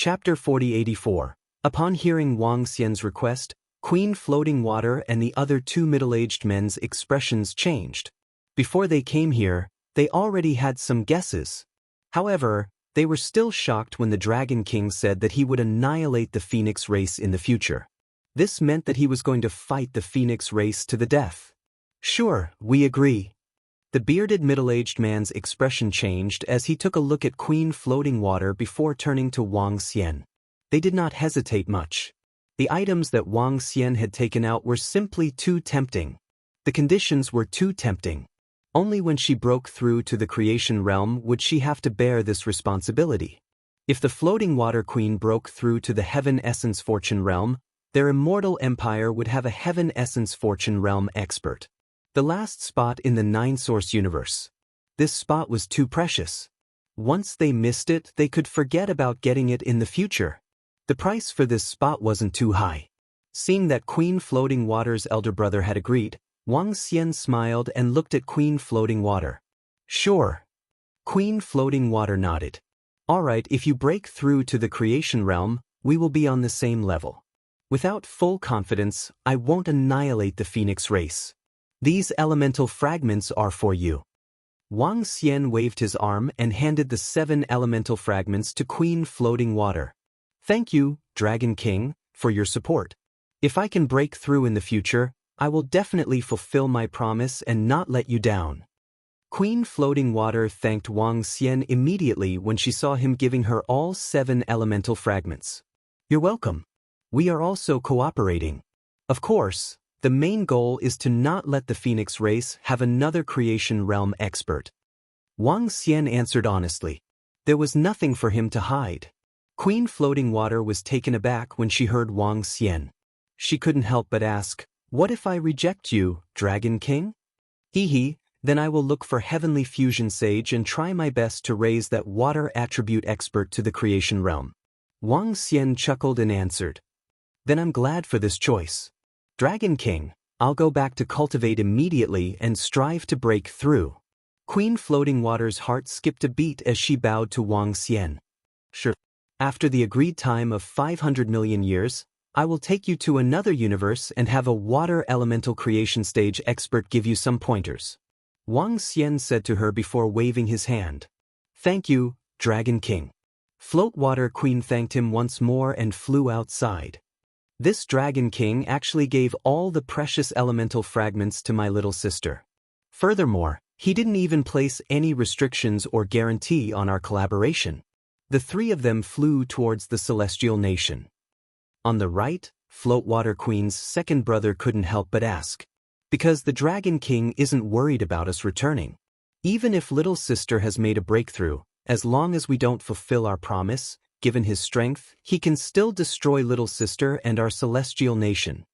Chapter 4084. Upon hearing Wang Xian's request, Queen Floating Water and the other two middle-aged men's expressions changed. Before they came here, they already had some guesses. However, they were still shocked when the Dragon King said that he would annihilate the Phoenix race in the future. This meant that he was going to fight the Phoenix race to the death. Sure, we agree. The bearded middle-aged man's expression changed as he took a look at Queen Floating Water before turning to Wang Xian. They did not hesitate much. The items that Wang Xian had taken out were simply too tempting. The conditions were too tempting. Only when she broke through to the creation realm would she have to bear this responsibility. If the Floating Water Queen broke through to the Heaven Essence Fortune realm, their immortal empire would have a Heaven Essence Fortune realm expert. The last spot in the Nine-Source universe. This spot was too precious. Once they missed it, they could forget about getting it in the future. The price for this spot wasn't too high. Seeing that Queen Floating Water's elder brother had agreed, Wang Xian smiled and looked at Queen Floating Water. Sure. Queen Floating Water nodded. Alright, if you break through to the creation realm, we will be on the same level. Without full confidence, I won't annihilate the Phoenix race. These elemental fragments are for you. Wang Xian waved his arm and handed the 7 elemental fragments to Queen Floating Water. Thank you, Dragon King, for your support. If I can break through in the future, I will definitely fulfill my promise and not let you down. Queen Floating Water thanked Wang Xian immediately when she saw him giving her all 7 elemental fragments. You're welcome. We are also cooperating. Of course, the main goal is to not let the Phoenix race have another creation realm expert. Wang Xian answered honestly. There was nothing for him to hide. Queen Floating Water was taken aback when she heard Wang Xian. She couldn't help but ask, "What if I reject you, Dragon King?" Hee, then I will look for Heavenly Fusion Sage and try my best to raise that water attribute expert to the creation realm. Wang Xian chuckled and answered. Then I'm glad for this choice. Dragon King, I'll go back to Cultivate immediately and strive to break through. Queen Floating Water's heart skipped a beat as she bowed to Wang Xian. Sure. After the agreed time of 500 million years, I will take you to another universe and have a water elemental creation stage expert give you some pointers. Wang Xian said to her before waving his hand. Thank you, Dragon King. Float Water Queen thanked him once more and flew outside. This Dragon King actually gave all the precious elemental fragments to my little sister. Furthermore, he didn't even place any restrictions or guarantee on our collaboration. The 3 of them flew towards the Celestial Nation. On the right, Float Water Queen's second brother couldn't help but ask. Because the Dragon King isn't worried about us returning. Even if little sister has made a breakthrough, as long as we don't fulfill our promise, given his strength, he can still destroy little sister and our Celestial Nation.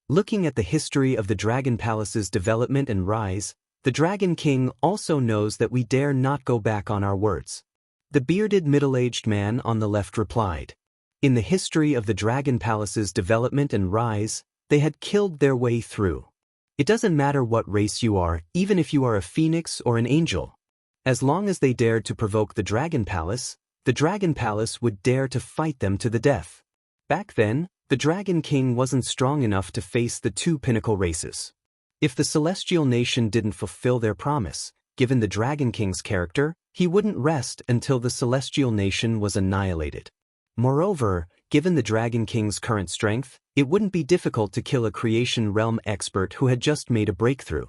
Looking at the history of the Dragon Palace's development and rise, the Dragon King also knows that we dare not go back on our words. The bearded middle-aged man on the left replied. In the history of the Dragon Palace's development and rise, they had killed their way through. It doesn't matter what race you are, even if you are a phoenix or an angel. As long as they dared to provoke the Dragon Palace would dare to fight them to the death. Back then, the Dragon King wasn't strong enough to face the 2 pinnacle races. If the Celestial Nation didn't fulfill their promise, given the Dragon King's character, he wouldn't rest until the Celestial Nation was annihilated. Moreover, given the Dragon King's current strength, it wouldn't be difficult to kill a creation realm expert who had just made a breakthrough.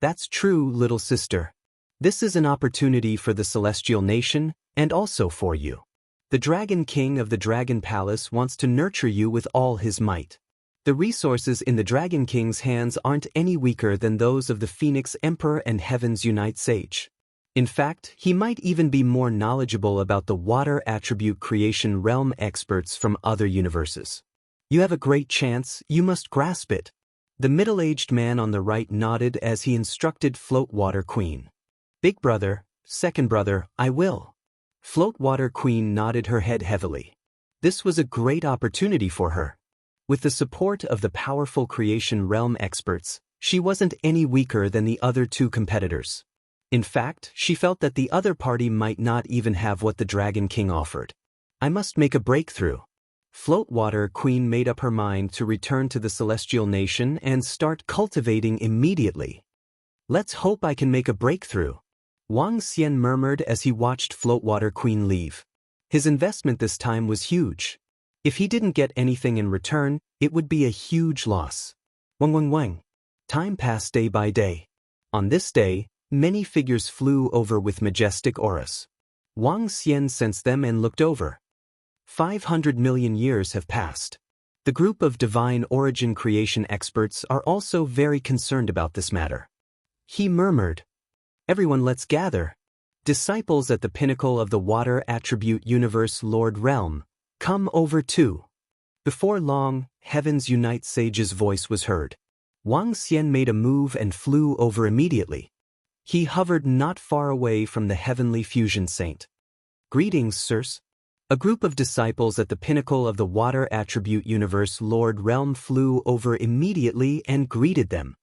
That's true, little sister. This is an opportunity for the Celestial Nation, and also for you. The Dragon King of the Dragon Palace wants to nurture you with all his might. The resources in the Dragon King's hands aren't any weaker than those of the Phoenix Emperor and Heaven's Unite Sage. In fact, he might even be more knowledgeable about the water attribute creation realm experts from other universes. You have a great chance, you must grasp it. The middle-aged man on the right nodded as he instructed Float Water Queen. Big brother, second brother, I will. Float Water Queen nodded her head heavily. This was a great opportunity for her. With the support of the powerful creation realm experts, she wasn't any weaker than the other 2 competitors. In fact, she felt that the other party might not even have what the Dragon King offered. I must make a breakthrough. Floatwater Queen made up her mind to return to the celestial nation and start cultivating immediately. Let's hope I can make a breakthrough, Wang Xian murmured as he watched Floatwater Queen leave. His investment this time was huge. If he didn't get anything in return, it would be a huge loss. Wang. Time passed day by day. On this day, many figures flew over with majestic auras. Wang Xian sensed them and looked over. 500 million years have passed. The group of divine origin creation experts are also very concerned about this matter. He murmured, "Everyone, let's gather. Disciples at the pinnacle of the water attribute universe Lord Realm, come over too." Before long, Heaven's Unite Sage's voice was heard. Wang Xian made a move and flew over immediately. He hovered not far away from the heavenly fusion saint. "Greetings, sirs." A group of disciples at the pinnacle of the water attribute universe Lord Realm flew over immediately and greeted them.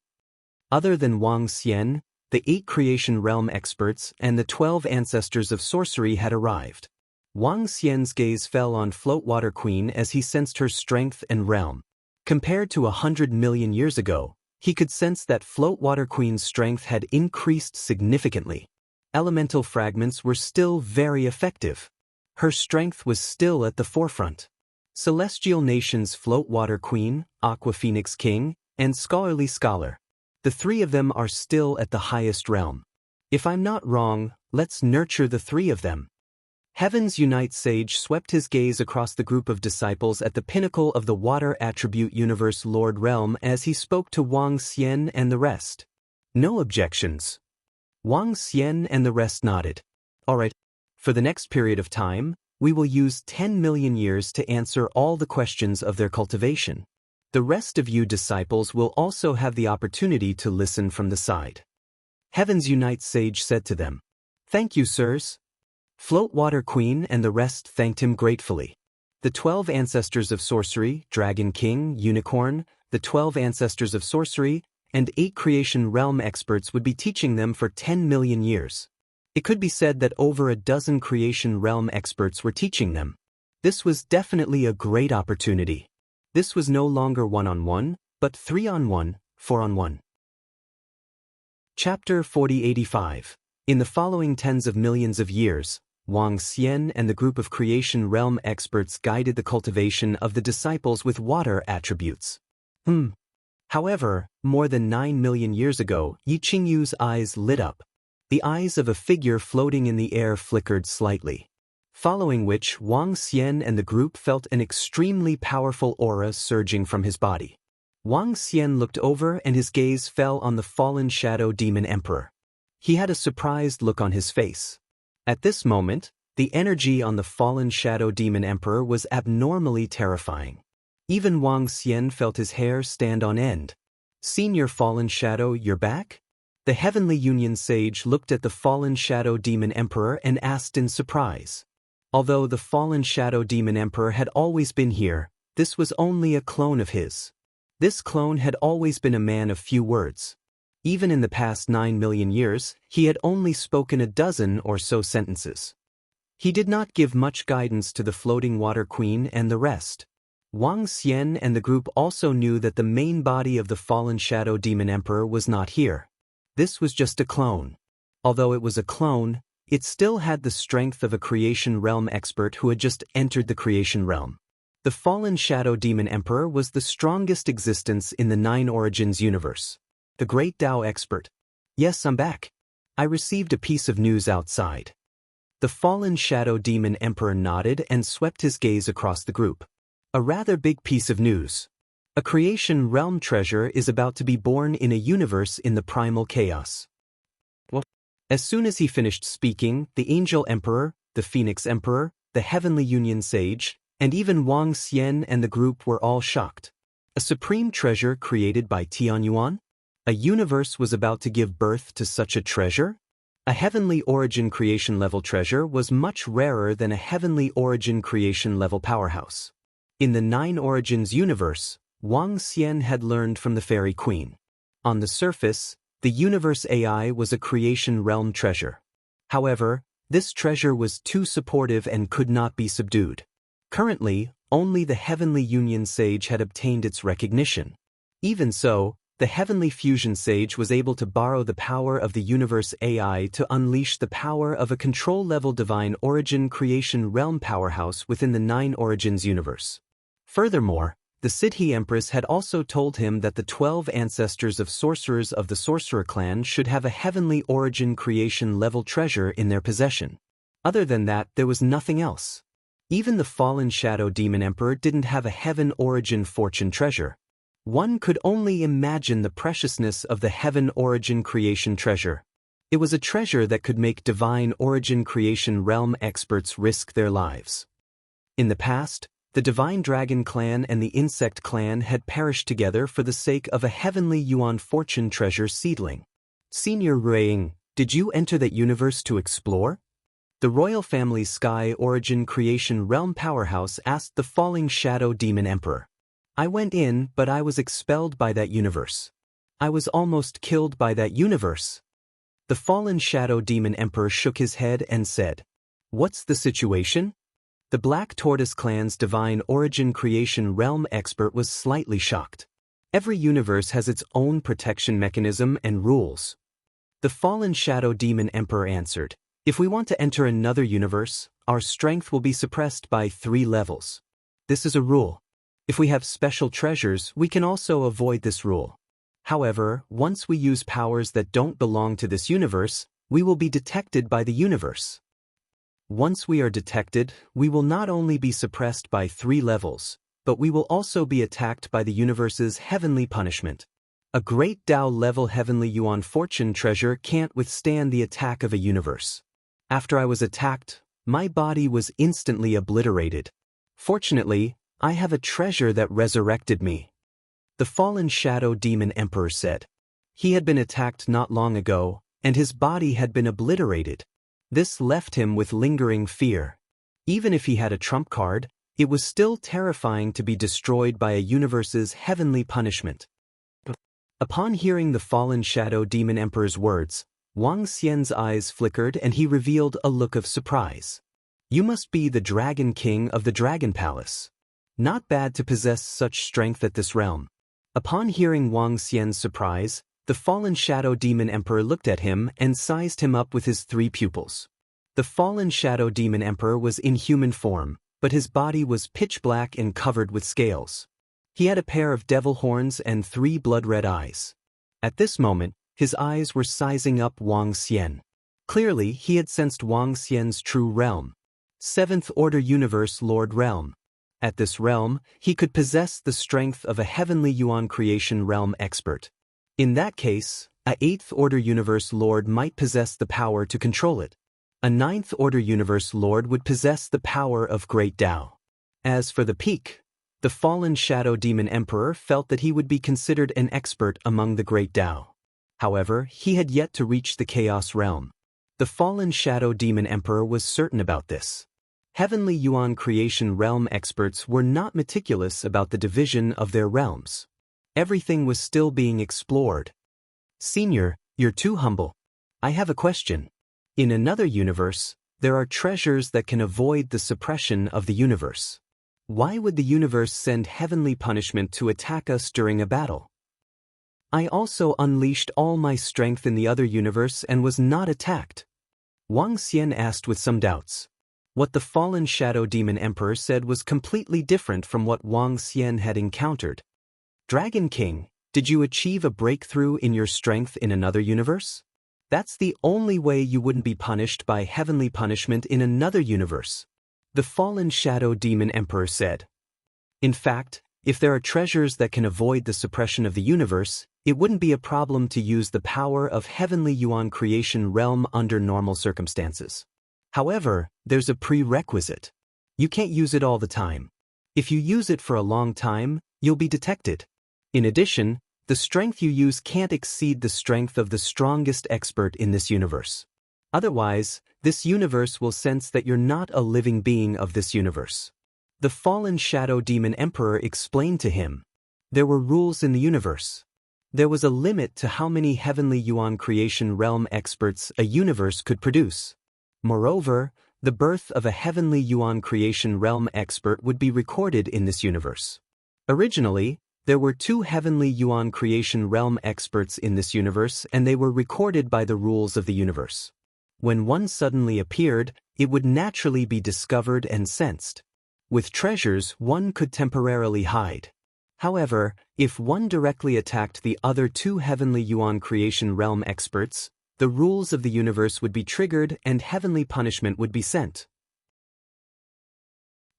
Other than Wang Xian, the 8 creation realm experts and the 12 ancestors of sorcery had arrived. Wang Xian's gaze fell on Floatwater Queen as he sensed her strength and realm. Compared to 100 million years ago, he could sense that Floatwater Queen's strength had increased significantly. Elemental fragments were still very effective. Her strength was still at the forefront. Celestial Nations Floatwater Queen, Aqua Phoenix King, and Scholarly Scholar. The 3 of them are still at the highest realm. If I'm not wrong, let's nurture the 3 of them. Heaven's Unite Sage swept his gaze across the group of disciples at the pinnacle of the water attribute universe Lord Realm as he spoke to Wang Xian and the rest. No objections. Wang Xian and the rest nodded. All right. For the next period of time, we will use 10 million years to answer all the questions of their cultivation. The rest of you disciples will also have the opportunity to listen from the side. Heaven's Unite Sage said to them. Thank you, sirs. Floatwater Queen and the rest thanked him gratefully. The 12 ancestors of sorcery, Dragon King, Unicorn, the 12 ancestors of sorcery, and 8 creation realm experts would be teaching them for 10 million years. It could be said that over a dozen creation realm experts were teaching them. This was definitely a great opportunity. This was no longer 1-on-1, but 3-on-1, 4-on-1. Chapter 4085. In the following tens of millions of years, Wang Xian and the group of creation realm experts guided the cultivation of the disciples with water attributes. However, more than 9 million years ago, Yi Qingyu's eyes lit up. The eyes of a figure floating in the air flickered slightly. Following which, Wang Xian and the group felt an extremely powerful aura surging from his body. Wang Xian looked over and his gaze fell on the fallen shadow demon emperor. He had a surprised look on his face. At this moment, the energy on the fallen shadow demon emperor was abnormally terrifying. Even Wang Xian felt his hair stand on end. Senior fallen shadow, you're back? The Heavenly Union Sage looked at the fallen Shadow Demon Emperor and asked in surprise. Although the fallen Shadow Demon Emperor had always been here, this was only a clone of his. This clone had always been a man of few words. Even in the past 9 million years, he had only spoken a dozen or so sentences. He did not give much guidance to the Floating Water Queen and the rest. Wang Xian and the group also knew that the main body of the fallen Shadow Demon Emperor was not here. This was just a clone. Although it was a clone, it still had the strength of a creation realm expert who had just entered the creation realm. The fallen Shadow Demon Emperor was the strongest existence in the 9 Origins universe. The great Tao expert. Yes, I'm back. I received a piece of news outside. The fallen Shadow Demon Emperor nodded and swept his gaze across the group. A rather big piece of news. A creation realm treasure is about to be born in a universe in the primal chaos. Well, as soon as he finished speaking, the Angel Emperor, the Phoenix Emperor, the Heavenly Union Sage, and even Wang Xian and the group were all shocked. A supreme treasure created by Tianyuan? A universe was about to give birth to such a treasure? A heavenly origin creation level treasure was much rarer than a heavenly origin creation level powerhouse. In the 9 Origins universe, Wang Xian had learned from the Fairy Queen. On the surface, the universe AI was a creation realm treasure. However, This treasure was too supportive and could not be subdued. Currently, only the Heavenly Union Sage had obtained its recognition. Even so, the Heavenly Fusion Sage was able to borrow the power of the Universe AI to unleash the power of a control-level Divine Origin Creation Realm powerhouse within the Nine Origins universe. Furthermore, the Siddhi Empress had also told him that the 12 ancestors of sorcerers of the Sorcerer clan should have a Heavenly Origin Creation level treasure in their possession. Other than that, there was nothing else. Even the fallen Shadow Demon Emperor didn't have a Heaven Origin Fortune treasure. One could only imagine the preciousness of the Heaven Origin Creation treasure. It was a treasure that could make Divine Origin Creation realm experts risk their lives. In the past, the Divine Dragon clan and the Insect clan had perished together for the sake of a Heavenly Yuan Fortune treasure seedling. Senior Ruiying, did you enter that universe to explore? The royal family's Sky Origin Creation realm powerhouse asked the falling Shadow Demon Emperor. I went in, but I was expelled by that universe. I was almost killed by that universe. The fallen Shadow Demon Emperor shook his head and said, "What's the situation?" The Black Tortoise clan's Divine Origin Creation realm expert was slightly shocked. Every universe has its own protection mechanism and rules. The fallen Shadow Demon Emperor answered, "If we want to enter another universe, our strength will be suppressed by 3 levels. This is a rule. If we have special treasures, we can also avoid this rule. However, once we use powers that don't belong to this universe, we will be detected by the universe. Once we are detected, we will not only be suppressed by 3 levels, but we will also be attacked by the universe's heavenly punishment. A great Tao-level Heavenly Yuan Fortune treasure can't withstand the attack of a universe. After I was attacked, my body was instantly obliterated. Fortunately, I have a treasure that resurrected me." The fallen Shadow Demon Emperor said. He had been attacked not long ago, and his body had been obliterated. This left him with lingering fear. Even if he had a trump card, it was still terrifying to be destroyed by a universe's heavenly punishment. Upon hearing the fallen Shadow Demon Emperor's words, Wang Xian's eyes flickered and he revealed a look of surprise. "You must be the Dragon King of the Dragon Palace. Not bad to possess such strength at this realm." Upon hearing Wang Xian's surprise, the fallen Shadow Demon Emperor looked at him and sized him up with his 3 pupils. The fallen Shadow Demon Emperor was in human form, but his body was pitch black and covered with scales. He had a pair of devil horns and 3 blood-red eyes. At this moment, his eyes were sizing up Wang Xian. Clearly, he had sensed Wang Xian's true realm. 7th Order Universe Lord Realm. At this realm, he could possess the strength of a Heavenly Yuan Creation realm expert. In that case, a 8th Order Universe Lord might possess the power to control it. A 9th Order Universe Lord would possess the power of Great Tao. As for the peak, the fallen Shadow Demon Emperor felt that he would be considered an expert among the Great Tao. However, he had yet to reach the Chaos Realm. The fallen Shadow Demon Emperor was certain about this. Heavenly Yuan Creation realm experts were not meticulous about the division of their realms. Everything was still being explored. "Senior, you're too humble. I have a question. In another universe, there are treasures that can avoid the suppression of the universe. Why would the universe send heavenly punishment to attack us during a battle? I also unleashed all my strength in the other universe and was not attacked." Wang Xian asked with some doubts. What the fallen Shadow Demon Emperor said was completely different from what Wang Xian had encountered. "Dragon King, did you achieve a breakthrough in your strength in another universe? That's the only way you wouldn't be punished by heavenly punishment in another universe," the fallen Shadow Demon Emperor said. "In fact, if there are treasures that can avoid the suppression of the universe, it wouldn't be a problem to use the power of Heavenly Yuan Creation realm under normal circumstances. However, there's a prerequisite. You can't use it all the time. If you use it for a long time, you'll be detected. In addition, the strength you use can't exceed the strength of the strongest expert in this universe. Otherwise, this universe will sense that you're not a living being of this universe." The fallen Shadow Demon Emperor explained to him. There were rules in the universe. There was a limit to how many Heavenly Yuan Creation realm experts a universe could produce. Moreover, the birth of a heavenly Yuan creation realm expert would be recorded in this universe. Originally, there were 2 heavenly Yuan creation realm experts in this universe, and they were recorded by the rules of the universe. When one suddenly appeared, it would naturally be discovered and sensed. With treasures, one could temporarily hide. However, if one directly attacked the other 2 heavenly Yuan creation realm experts, the rules of the universe would be triggered and heavenly punishment would be sent.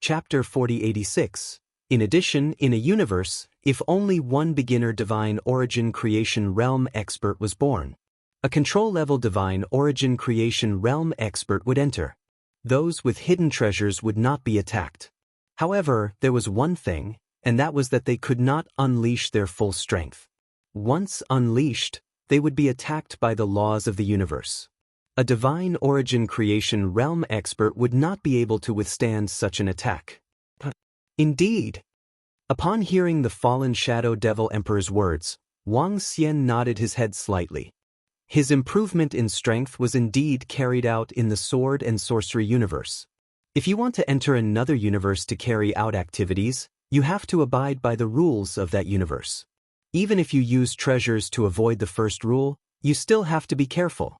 Chapter 4086. In addition, in a universe, if only one beginner divine origin creation realm expert was born, a control-level divine origin creation realm expert would enter. Those with hidden treasures would not be attacked. However, there was one thing, and that was that they could not unleash their full strength. Once unleashed, they would be attacked by the laws of the universe. A divine origin creation realm expert would not be able to withstand such an attack. Indeed. Upon hearing the fallen Shadow Devil Emperor's words, Wang Xian nodded his head slightly. His improvement in strength was indeed carried out in the sword and sorcery universe. If you want to enter another universe to carry out activities, you have to abide by the rules of that universe. Even if you use treasures to avoid the first rule, you still have to be careful.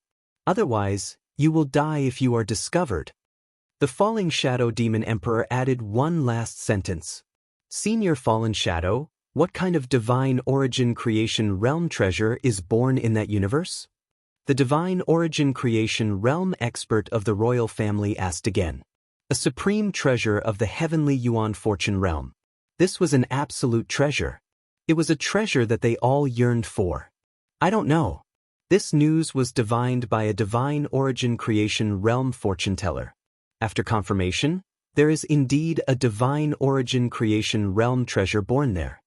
Otherwise, you will die if you are discovered. The falling Shadow Demon Emperor added one last sentence. Senior Fallen Shadow, what kind of divine origin creation realm treasure is born in that universe? The divine origin creation realm expert of the royal family asked again. A supreme treasure of the heavenly Yuan fortune realm. This was an absolute treasure. It was a treasure that they all yearned for. I don't know. This news was divined by a divine origin creation realm fortune teller. After confirmation, there is indeed a divine origin creation realm treasure born there.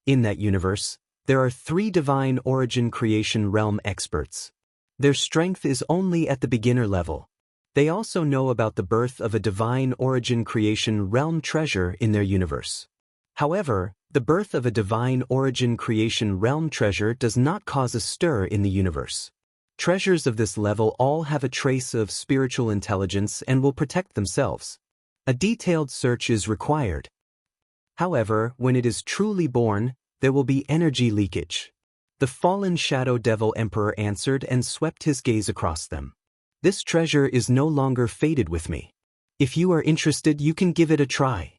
In that universe, there are 3 divine origin creation realm experts. Their strength is only at the beginner level. They also know about the birth of a divine origin creation realm treasure in their universe. However, the birth of a divine origin creation realm treasure does not cause a stir in the universe. Treasures of this level all have a trace of spiritual intelligence and will protect themselves. A detailed search is required. However, when it is truly born, there will be energy leakage. The fallen Shadow Devil Emperor answered and swept his gaze across them. This treasure is no longer fated with me. If you are interested, you can give it a try.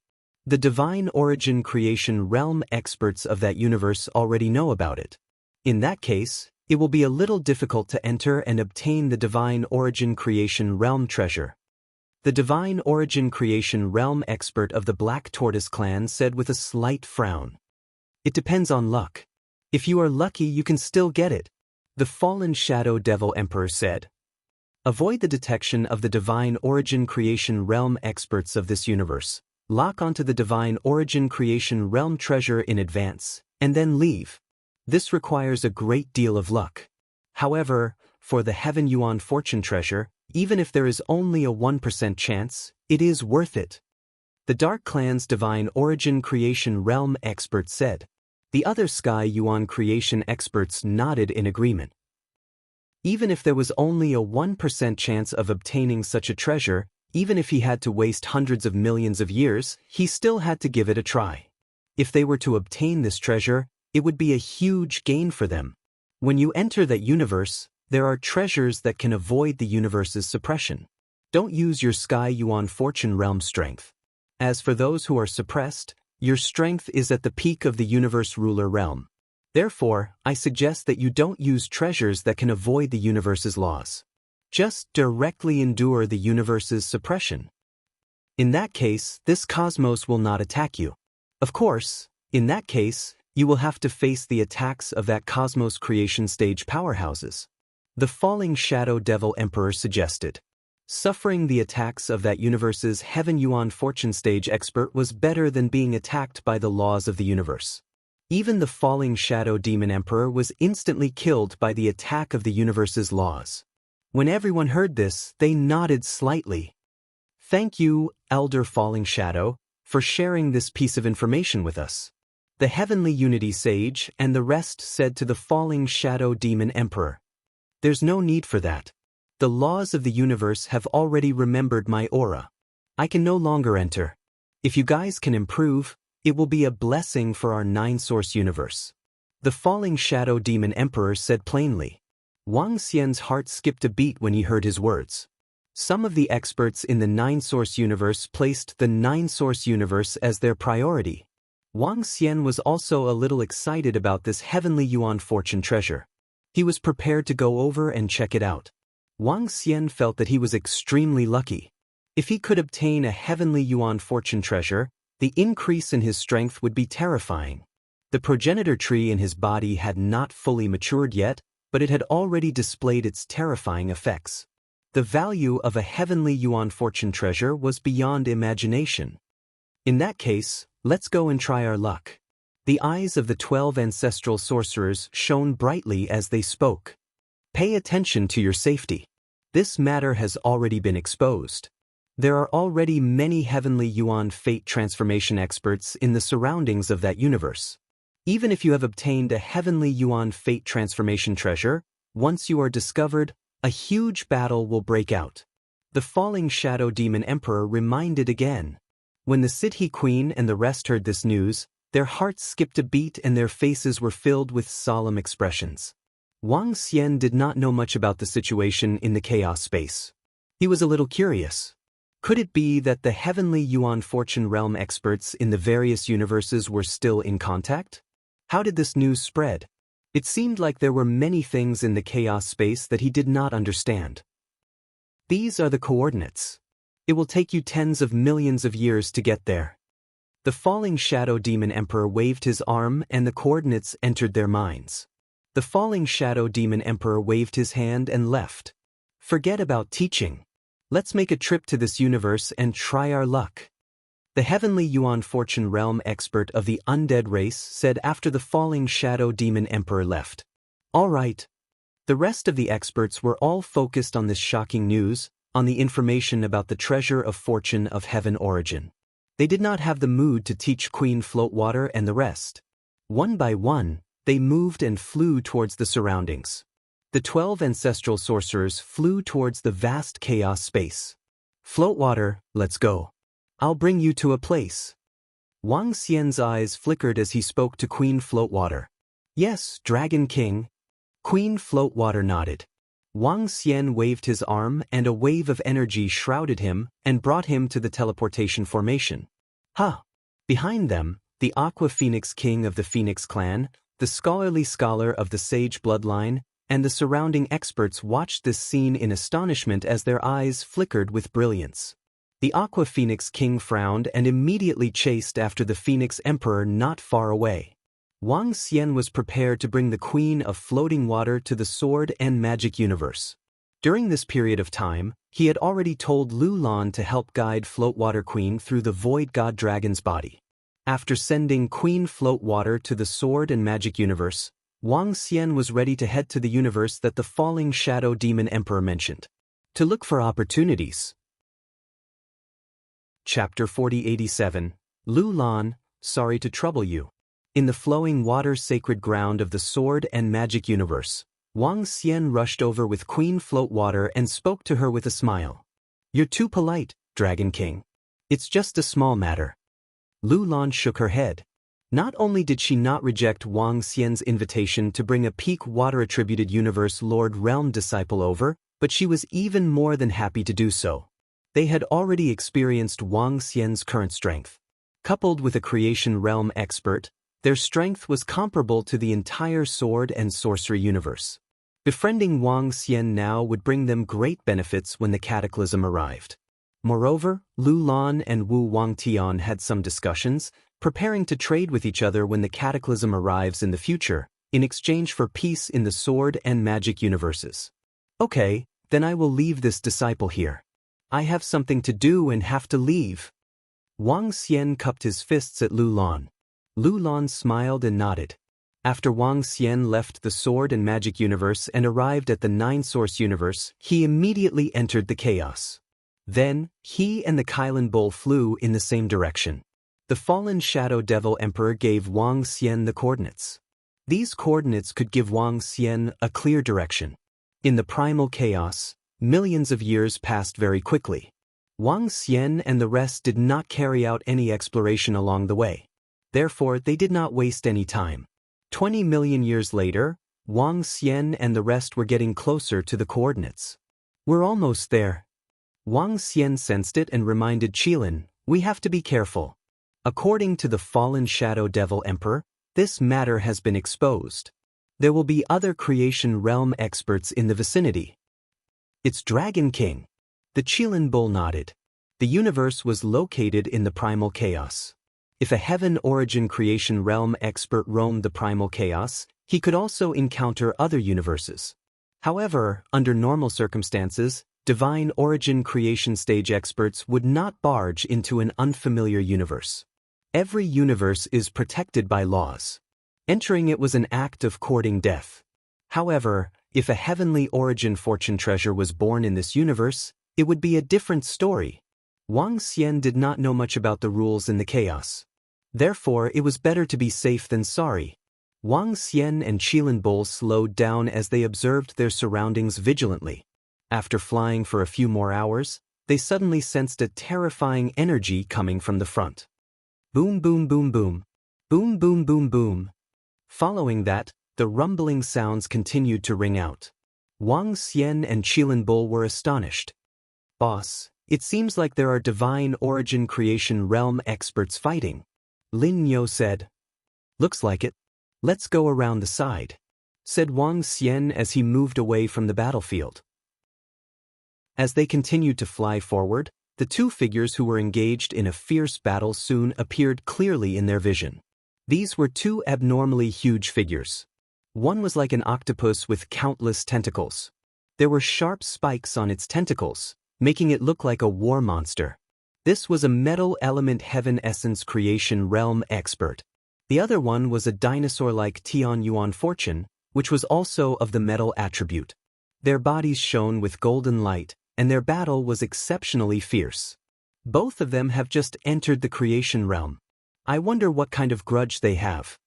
The divine origin creation realm experts of that universe already know about it. In that case, it will be a little difficult to enter and obtain the divine origin creation realm treasure. The divine origin creation realm expert of the Black Tortoise clan said with a slight frown. It depends on luck. If you are lucky, you can still get it. The fallen Shadow Devil Emperor said. Avoid the detection of the divine origin creation realm experts of this universe. Lock onto the divine origin creation realm treasure in advance, and then leave. This requires a great deal of luck. However, for the Heaven Yuan fortune treasure, even if there is only a 1% chance, it is worth it. The Dark Clan's divine origin creation realm expert said. The other Sky Yuan creation experts nodded in agreement. Even if there was only a 1% chance of obtaining such a treasure, even if he had to waste hundreds of millions of years, he still had to give it a try. If they were to obtain this treasure, it would be a huge gain for them. When you enter that universe, there are treasures that can avoid the universe's suppression. Don't use your Sky Yuan fortune realm strength. As for those who are suppressed, your strength is at the peak of the universe ruler realm. Therefore, I suggest that you don't use treasures that can avoid the universe's laws. Just directly endure the universe's suppression. In that case, this cosmos will not attack you. Of course, in that case, you will have to face the attacks of that cosmos creation stage powerhouses. The falling Shadow Devil Emperor suggested. Suffering the attacks of that universe's Heaven Yuan fortune stage expert was better than being attacked by the laws of the universe. Even the falling Shadow Demon Emperor was instantly killed by the attack of the universe's laws. When everyone heard this, they nodded slightly. Thank you, Elder Falling Shadow, for sharing this piece of information with us. The Heavenly Unity Sage and the rest said to the falling Shadow Demon Emperor. There's no need for that. The laws of the universe have already remembered my aura. I can no longer enter. If you guys can improve, it will be a blessing for our nine-source universe. The falling shadow demon emperor said plainly. Wang Xian's heart skipped a beat when he heard his words. Some of the experts in the nine-source universe placed the nine-source universe as their priority. Wang Xian was also a little excited about this heavenly yuan fortune treasure. He was prepared to go over and check it out. Wang Xian felt that he was extremely lucky. If he could obtain a heavenly yuan fortune treasure, the increase in his strength would be terrifying. The progenitor tree in his body had not fully matured yet, but it had already displayed its terrifying effects. The value of a heavenly yuan fortune treasure was beyond imagination. In that case, let's go and try our luck. The eyes of the 12 ancestral sorcerers shone brightly as they spoke. Pay attention to your safety. This matter has already been exposed. There are already many heavenly yuan fate transformation experts in the surroundings of that universe. Even if you have obtained a heavenly yuan fate transformation treasure, once you are discovered, a huge battle will break out. The falling shadow demon emperor reminded again. When the Siddhi queen and the rest heard this news, their hearts skipped a beat and their faces were filled with solemn expressions. Wang Xian did not know much about the situation in the chaos space. He was a little curious. Could it be that the heavenly yuan fortune realm experts in the various universes were still in contact? How did this news spread? It seemed like there were many things in the chaos space that he did not understand. These are the coordinates. It will take you tens of millions of years to get there. The falling shadow demon emperor waved his arm and the coordinates entered their minds. The falling shadow demon emperor waved his hand and left. Forget about teaching. Let's make a trip to this universe and try our luck. The heavenly yuan fortune realm expert of the undead race said after the falling shadow demon emperor left. All right. The rest of the experts were all focused on this shocking news, on the information about the treasure of fortune of heaven origin. They did not have the mood to teach Queen Floatwater and the rest. One by one, they moved and flew towards the surroundings. The 12 ancestral sorcerers flew towards the vast chaos space. Floatwater, let's go. I'll bring you to a place. Wang Xian's eyes flickered as he spoke to Queen Floatwater. Yes, Dragon King. Queen Floatwater nodded. Wang Xian waved his arm and a wave of energy shrouded him and brought him to the teleportation formation. Behind them, the Aqua Phoenix King of the Phoenix clan, the scholarly scholar of the Sage bloodline, and the surrounding experts watched this scene in astonishment as their eyes flickered with brilliance. The Aqua Phoenix King frowned and immediately chased after the Phoenix Emperor not far away. Wang Xian was prepared to bring the Queen of Floating Water to the Sword and Magic universe. During this period of time, he had already told Lu Lan to help guide Floatwater Queen through the Void God Dragon's body. After sending Queen Floatwater to the Sword and Magic universe, Wang Xian was ready to head to the universe that the falling shadow demon emperor mentioned, to look for opportunities. Chapter 4087, Lu Lan, sorry to trouble you. In the flowing water sacred ground of the Sword and Magic universe, Wang Xian rushed over with Queen Floatwater and spoke to her with a smile. You're too polite, Dragon King. It's just a small matter. Lu Lan shook her head. Not only did she not reject Wang Xian's invitation to bring a peak water-attributed universe Lord Realm disciple over, but she was even more than happy to do so. They had already experienced Wang Xian's current strength. Coupled with a creation realm expert, their strength was comparable to the entire sword and sorcery universe. Befriending Wang Xian now would bring them great benefits when the cataclysm arrived. Moreover, Lu Lan and Wu Wangtian had some discussions, preparing to trade with each other when the cataclysm arrives in the future, in exchange for peace in the sword and magic universes. Okay, then I will leave this disciple here. I have something to do and have to leave. Wang Xian cupped his fists at Lu Lan. Lu Lan smiled and nodded. After Wang Xian left the sword and magic universe and arrived at the nine-source universe, he immediately entered the chaos. Then, he and the Kylan bull flew in the same direction. The fallen Shadow Devil Emperor gave Wang Xian the coordinates. These coordinates could give Wang Xian a clear direction. In the primal chaos, Millions of years passed very quickly. Wang Xian and the rest did not carry out any exploration along the way. Therefore, they did not waste any time. 20 million years later, Wang Xian and the rest were getting closer to the coordinates. We're almost there. Wang Xian sensed it and reminded Qilin, we have to be careful. According to the fallen Shadow Devil Emperor, this matter has been exposed. There will be other creation realm experts in the vicinity. It's Dragon King. The Qilin bull nodded. The universe was located in the primal chaos. If a heaven origin creation realm expert roamed the primal chaos, he could also encounter other universes. However, under normal circumstances, divine origin creation stage experts would not barge into an unfamiliar universe. Every universe is protected by laws. Entering it was an act of courting death. However, if a heavenly origin fortune treasure was born in this universe, it would be a different story. Wang Xian did not know much about the rules in the chaos. Therefore, it was better to be safe than sorry. Wang Xian and Qilin Bull slowed down as they observed their surroundings vigilantly. After flying for a few more hours, they suddenly sensed a terrifying energy coming from the front. Boom boom boom boom. Boom boom boom boom. Following that, the rumbling sounds continued to ring out. Wang Xian and Qilin Bull were astonished. Boss, it seems like there are divine origin creation realm experts fighting. Lin Yo said. Looks like it. Let's go around the side, said Wang Xian as he moved away from the battlefield. As they continued to fly forward, the two figures who were engaged in a fierce battle soon appeared clearly in their vision. These were two abnormally huge figures. One was like an octopus with countless tentacles. There were sharp spikes on its tentacles, making it look like a war monster. This was a metal element heaven essence creation realm expert. The other one was a dinosaur-like Tian Yuan fortune, which was also of the metal attribute. Their bodies shone with golden light, and their battle was exceptionally fierce. Both of them have just entered the creation realm. I wonder what kind of grudge they have.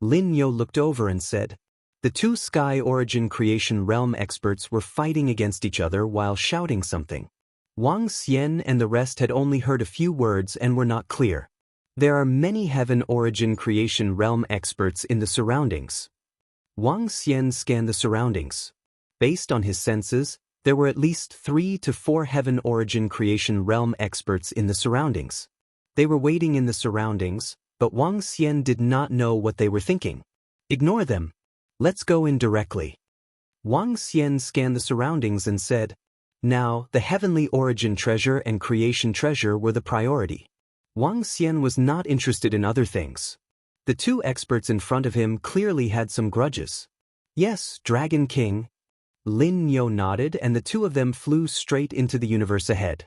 Lin Yo looked over and said. The two Sky Origin creation realm experts were fighting against each other while shouting something. Wang Xian and the rest had only heard a few words and were not clear. There are many heaven origin creation realm experts in the surroundings. Wang Xian scanned the surroundings. Based on his senses, there were at least 3 to 4 heaven origin creation realm experts in the surroundings. They were waiting in the surroundings, but Wang Xian did not know what they were thinking. Ignore them. Let's go in directly. Wang Xian scanned the surroundings and said, now, the heavenly origin treasure and creation treasure were the priority. Wang Xian was not interested in other things. The two experts in front of him clearly had some grudges. Yes, Dragon King. Lin Yo nodded and the two of them flew straight into the universe ahead.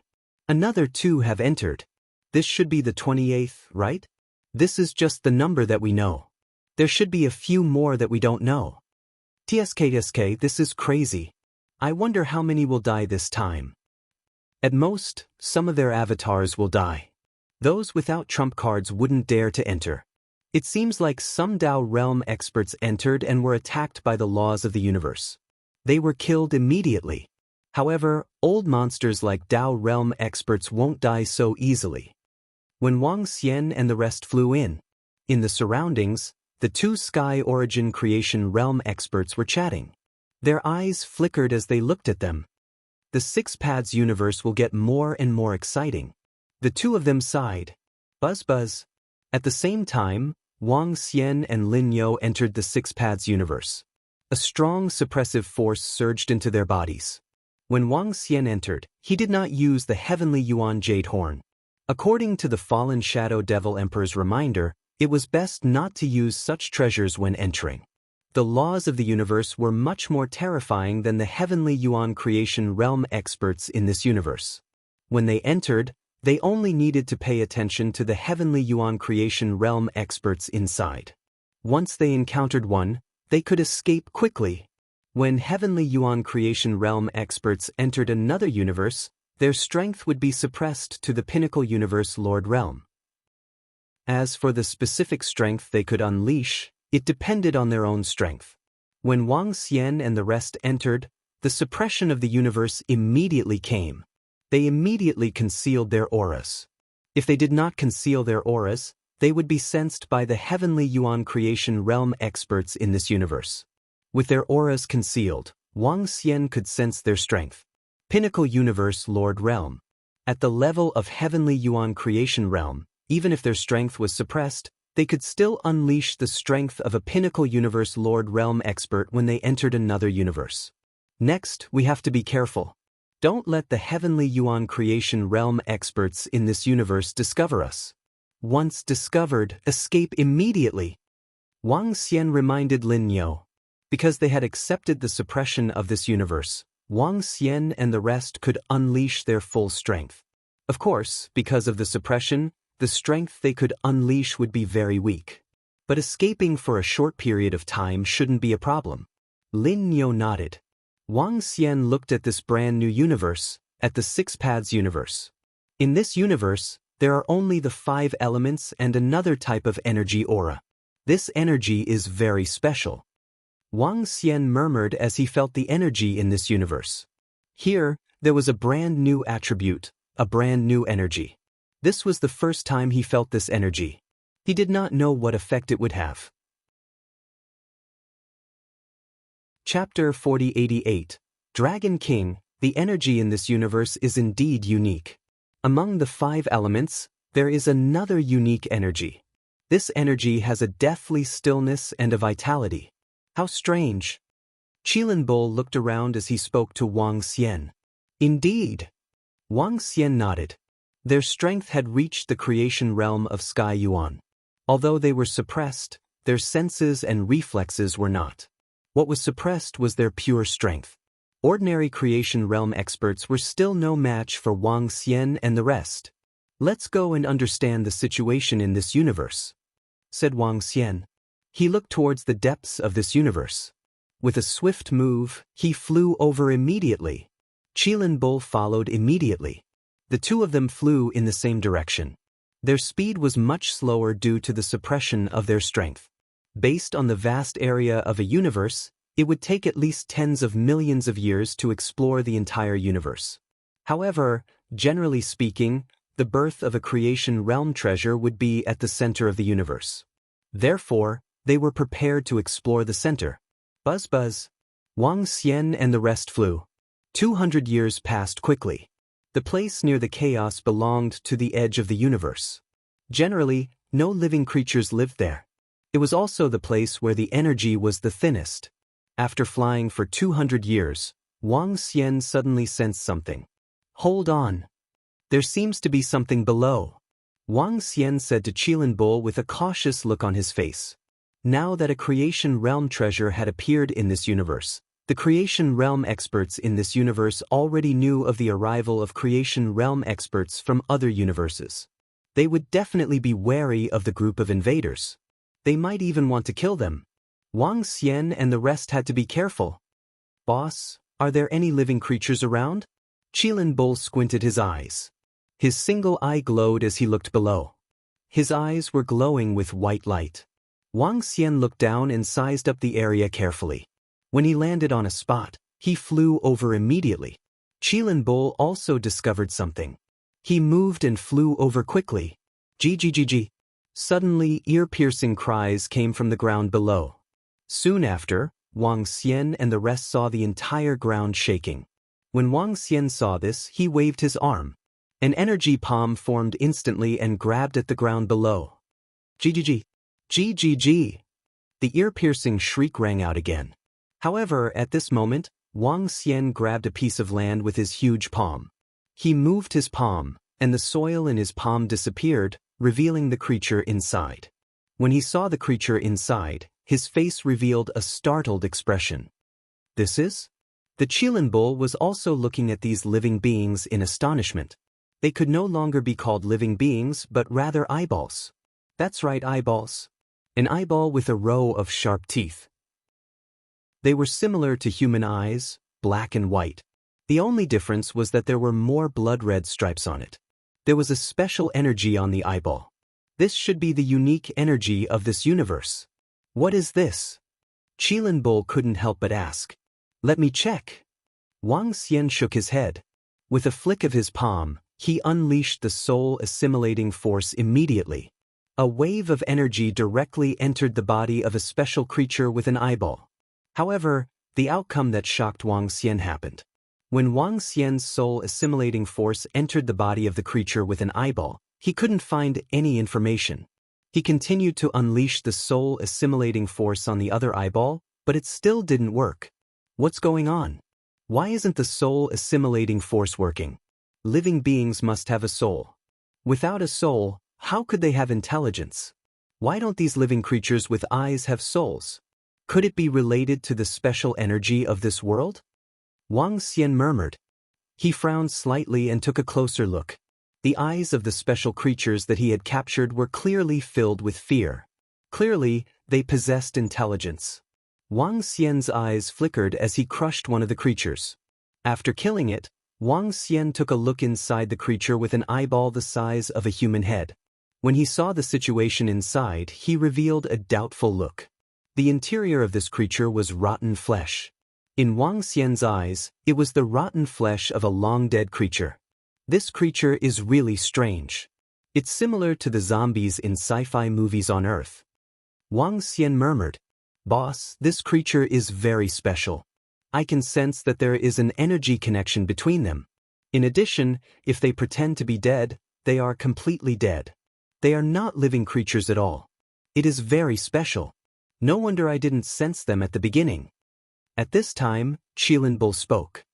Another 2 have entered. This should be the 28th, right? This is just the number that we know. There should be a few more that we don't know. TSK, this is crazy. I wonder how many will die this time. At most, some of their avatars will die. Those without trump cards wouldn't dare to enter. It seems like some Dao realm experts entered and were attacked by the laws of the universe. They were killed immediately. However, old monsters like Dao realm experts won't die so easily. When Wang Xian and the rest flew in the surroundings, the two Sky Origin creation realm experts were chatting. Their eyes flickered as they looked at them. The Six Paths universe will get more and more exciting. The two of them sighed. Buzz buzz. At the same time, Wang Xian and Lin Yo entered the Six Paths universe. A strong suppressive force surged into their bodies. When Wang Xian entered, he did not use the heavenly Yuan Jade Horn. According to the fallen Shadow Devil Emperor's reminder, it was best not to use such treasures when entering. The laws of the universe were much more terrifying than the heavenly Yuan creation realm experts in this universe. When they entered, they only needed to pay attention to the heavenly Yuan creation realm experts inside. Once they encountered one, they could escape quickly. When heavenly Yuan creation realm experts entered another universe, their strength would be suppressed to the pinnacle universe Lord realm. As for the specific strength they could unleash, it depended on their own strength. When Wang Xian and the rest entered, The suppression of the universe immediately came. They immediately concealed their auras. If they did not conceal their auras, they would be sensed by the heavenly Yuan creation realm experts in this universe. With their auras concealed, Wang Xian could sense their strength. Pinnacle Universe Lord Realm. At the level of heavenly Yuan creation realm, even if their strength was suppressed, they could still unleash the strength of a Pinnacle Universe Lord Realm expert when they entered another universe. Next, we have to be careful. Don't let the heavenly Yuan creation realm experts in this universe discover us. Once discovered, escape immediately. Wang Xian reminded Lin Yo. Because they had accepted the suppression of this universe, Wang Xian and the rest could unleash their full strength. Of course, because of the suppression, the strength they could unleash would be very weak. But escaping for a short period of time shouldn't be a problem. Lin Yo nodded. Wang Xian looked at this brand new universe, at the Six Paths universe. In this universe, there are only the 5 elements and another type of energy aura. This energy is very special. Wang Xian murmured as he felt the energy in this universe. Here, there was a brand new attribute, a brand new energy. This was the first time he felt this energy. He did not know what effect it would have. Chapter 4088. Dragon King. The energy in this universe is indeed unique. Among the 5 elements, there is another unique energy. This energy has a deathly stillness and a vitality. How strange. Qilin Bull looked around as he spoke to Wang Xian. Indeed. Wang Xian nodded. Their strength had reached the creation realm of Sky Yuan. Although they were suppressed, their senses and reflexes were not. What was suppressed was their pure strength. Ordinary creation realm experts were still no match for Wang Xian and the rest. Let's go and understand the situation in this universe, said Wang Xian. He looked towards the depths of this universe. With a swift move, he flew over immediately. Qilin Bull followed immediately. The two of them flew in the same direction. Their speed was much slower due to the suppression of their strength. Based on the vast area of a universe, it would take at least tens of millions of years to explore the entire universe. However, generally speaking, the birth of a creation realm treasure would be at the center of the universe. Therefore, they were prepared to explore the center. Buzz buzz. Wang Xian and the rest flew. 200 years passed quickly. The place near the chaos belonged to the edge of the universe. Generally, no living creatures lived there. It was also the place where the energy was the thinnest. After flying for 200 years, Wang Xian suddenly sensed something. Hold on. There seems to be something below. Wang Xian said to Qilin Bull with a cautious look on his face. Now that a creation realm treasure had appeared in this universe, the creation realm experts in this universe already knew of the arrival of creation realm experts from other universes. They would definitely be wary of the group of invaders. They might even want to kill them. Wang Xian and the rest had to be careful. Boss, are there any living creatures around? Qilin Bull squinted his eyes. His single eye glowed as he looked below. His eyes were glowing with white light. Wang Xian looked down and sized up the area carefully. When he landed on a spot, he flew over immediately. Qilin Bull also discovered something. He moved and flew over quickly. Gggg. Suddenly, ear-piercing cries came from the ground below. Soon after, Wang Xian and the rest saw the entire ground shaking. When Wang Xian saw this, he waved his arm. An energy palm formed instantly and grabbed at the ground below. Gggg. Gggg. The ear-piercing shriek rang out again. However, at this moment, Wang Xian grabbed a piece of land with his huge palm. He moved his palm, and the soil in his palm disappeared, revealing the creature inside. When he saw the creature inside, his face revealed a startled expression. This is? The Qilin Bull was also looking at these living beings in astonishment. They could no longer be called living beings but rather eyeballs. That's right, eyeballs. An eyeball with a row of sharp teeth. They were similar to human eyes, black and white. The only difference was that there were more blood-red stripes on it. There was a special energy on the eyeball. This should be the unique energy of this universe. What is this? Qilin Bull couldn't help but ask. Let me check. Wang Xian shook his head. With a flick of his palm, he unleashed the soul-assimilating force immediately. A wave of energy directly entered the body of a special creature with an eyeball. However, the outcome that shocked Wang Xian happened. When Wang Xian's soul-assimilating force entered the body of the creature with an eyeball, he couldn't find any information. He continued to unleash the soul-assimilating force on the other eyeball, but it still didn't work. What's going on? Why isn't the soul-assimilating force working? Living beings must have a soul. Without a soul, how could they have intelligence? Why don't these living creatures with eyes have souls? Could it be related to the special energy of this world? Wang Xian murmured. He frowned slightly and took a closer look. The eyes of the special creatures that he had captured were clearly filled with fear. Clearly, they possessed intelligence. Wang Xian's eyes flickered as he crushed one of the creatures. After killing it, Wang Xian took a look inside the creature with an eyeball the size of a human head. When he saw the situation inside, he revealed a doubtful look. The interior of this creature was rotten flesh. In Wang Xian's eyes, it was the rotten flesh of a long-dead creature. This creature is really strange. It's similar to the zombies in sci-fi movies on Earth. Wang Xian murmured, "Boss, this creature is very special. I can sense that there is an energy connection between them. In addition, if they pretend to be dead, they are completely dead. They are not living creatures at all. It is very special. No wonder I didn't sense them at the beginning." At this time, Chilinbul spoke.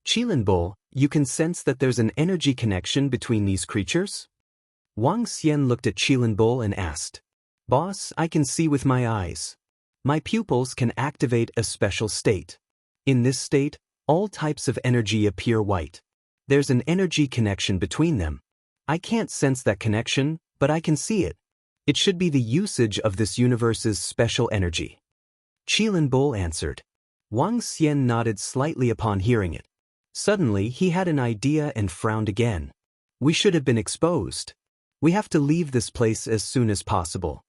"Chilinbul, you can sense that there's an energy connection between these creatures?" Wang Xian looked at Chilinbul and asked, "Boss, I can see with my eyes. My pupils can activate a special state. In this state, all types of energy appear white. There's an energy connection between them. I can't sense that connection, but I can see it. It should be the usage of this universe's special energy." Chilinbul answered. Wang Xian nodded slightly upon hearing it. Suddenly, he had an idea and frowned again. "We should have been exposed. We have to leave this place as soon as possible."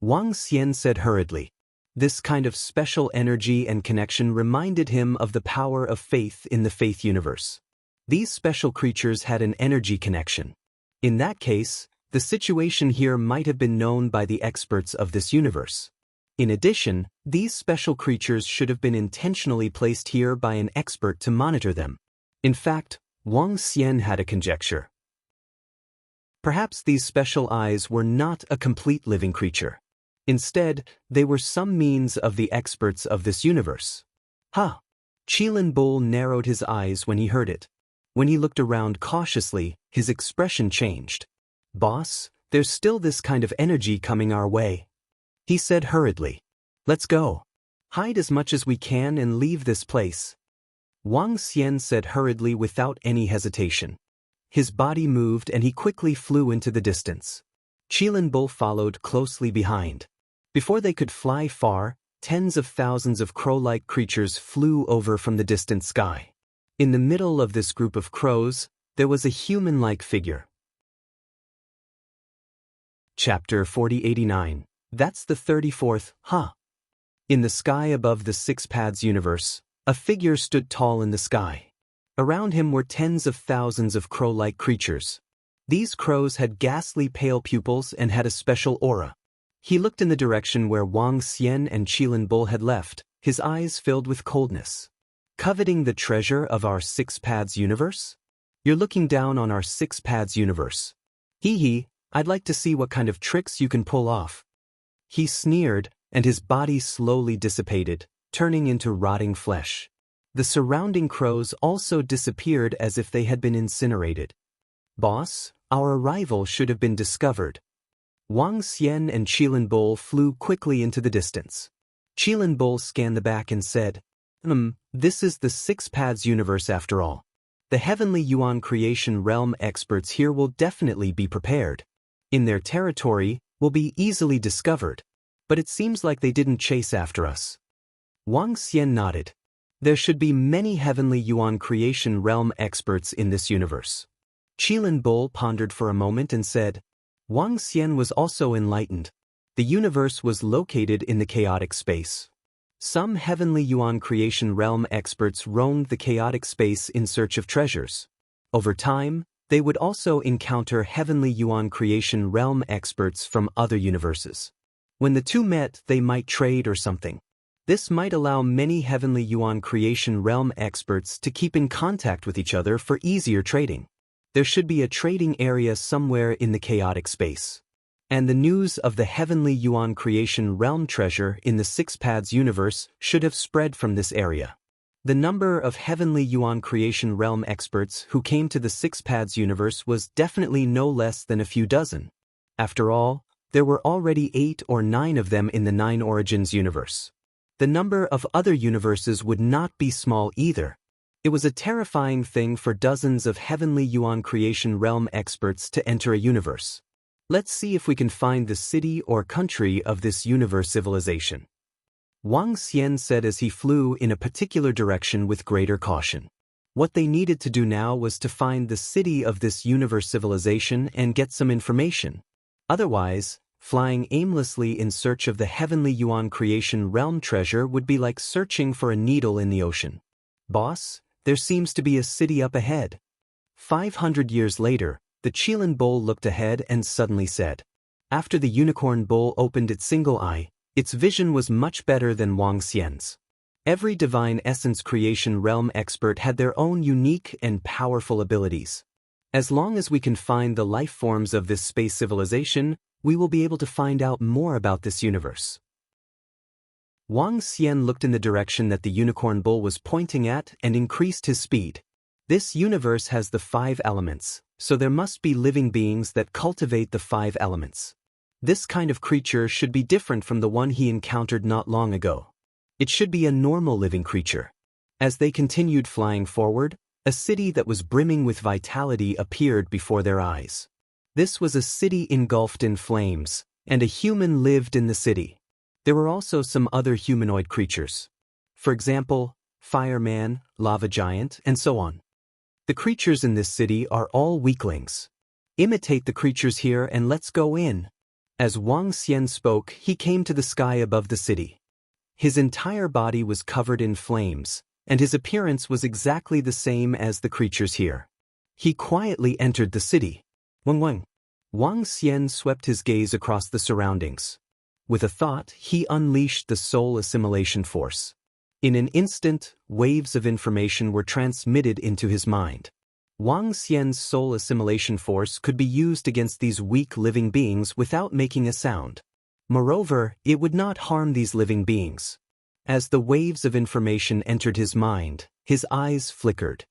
Wang Xian said hurriedly. This kind of special energy and connection reminded him of the power of faith in the faith universe. These special creatures had an energy connection. In that case, the situation here might have been known by the experts of this universe. In addition, these special creatures should have been intentionally placed here by an expert to monitor them. In fact, Wang Xian had a conjecture. Perhaps these special eyes were not a complete living creature. Instead, they were some means of the experts of this universe. "Huh!" Chilinbul narrowed his eyes when he heard it. When he looked around cautiously, his expression changed. "Boss, there's still this kind of energy coming our way," he said hurriedly. "Let's go. Hide as much as we can and leave this place." Wang Xian said hurriedly without any hesitation. His body moved and he quickly flew into the distance. Chilinbul followed closely behind. Before they could fly far, tens of thousands of crow-like creatures flew over from the distant sky. In the middle of this group of crows, there was a human-like figure. Chapter 4089. That's the 34th, huh? In the sky above the Six Paths universe, a figure stood tall in the sky. Around him were tens of thousands of crow-like creatures. These crows had ghastly pale pupils and had a special aura. He looked in the direction where Wang Xian and Chilinbul had left, his eyes filled with coldness. "Coveting the treasure of our Six Paths universe? You're looking down on our Six Paths universe. Hee, I'd like to see what kind of tricks you can pull off." He sneered, and his body slowly dissipated, turning into rotting flesh. The surrounding crows also disappeared as if they had been incinerated. "Boss, our arrival should have been discovered." Wang Xian and Chilinbul flew quickly into the distance. Chilinbul scanned the back and said, This is the Six Paths universe after all. The heavenly Yuan creation realm experts here will definitely be prepared. In their territory, will be easily discovered. But it seems like they didn't chase after us." Wang Xian nodded. There should be many heavenly Yuan creation realm experts in this universe. Chilinbul pondered for a moment and said, Wang Xian was also enlightened. The universe was located in the chaotic space. Some Heavenly Yuan Creation Realm experts roamed the chaotic space in search of treasures. Over time, they would also encounter Heavenly Yuan Creation Realm experts from other universes. When the two met, they might trade or something. This might allow many Heavenly Yuan Creation Realm experts to keep in contact with each other for easier trading. There should be a trading area somewhere in the chaotic space. And the news of the Heavenly Yuan Creation Realm treasure in the Six Paths universe should have spread from this area. The number of Heavenly Yuan Creation Realm experts who came to the Six Paths universe was definitely no less than a few dozen. After all, there were already 8 or 9 of them in the Nine Origins universe. The number of other universes would not be small either. It was a terrifying thing for dozens of Heavenly Yuan Creation Realm experts to enter a universe. Let's see if we can find the city or country of this universe civilization. Wang Xian said as he flew in a particular direction with greater caution. What they needed to do now was to find the city of this universe civilization and get some information. Otherwise, flying aimlessly in search of the Heavenly Yuan Creation Realm treasure would be like searching for a needle in the ocean. Boss, there seems to be a city up ahead. 500 years later, the Qilin bull looked ahead and suddenly said. After the unicorn bull opened its single eye, its vision was much better than Wang Xian's. Every Divine Essence Creation Realm expert had their own unique and powerful abilities. As long as we can find the life forms of this space civilization, we will be able to find out more about this universe. Wang Xian looked in the direction that the unicorn bull was pointing at and increased his speed. This universe has the 5 elements, so there must be living beings that cultivate the 5 elements. This kind of creature should be different from the one he encountered not long ago. It should be a normal living creature. As they continued flying forward, a city that was brimming with vitality appeared before their eyes. This was a city engulfed in flames, and a human lived in the city. There were also some other humanoid creatures. For example, fireman, lava giant, and so on. The creatures in this city are all weaklings. Imitate the creatures here and let's go in. As Wang Xian spoke, he came to the sky above the city. His entire body was covered in flames, and his appearance was exactly the same as the creatures here. He quietly entered the city. Wang Xian swept his gaze across the surroundings. With a thought, he unleashed the soul assimilation force. In an instant, waves of information were transmitted into his mind. Wang Xian's soul assimilation force could be used against these weak living beings without making a sound. Moreover, it would not harm these living beings. As the waves of information entered his mind, his eyes flickered.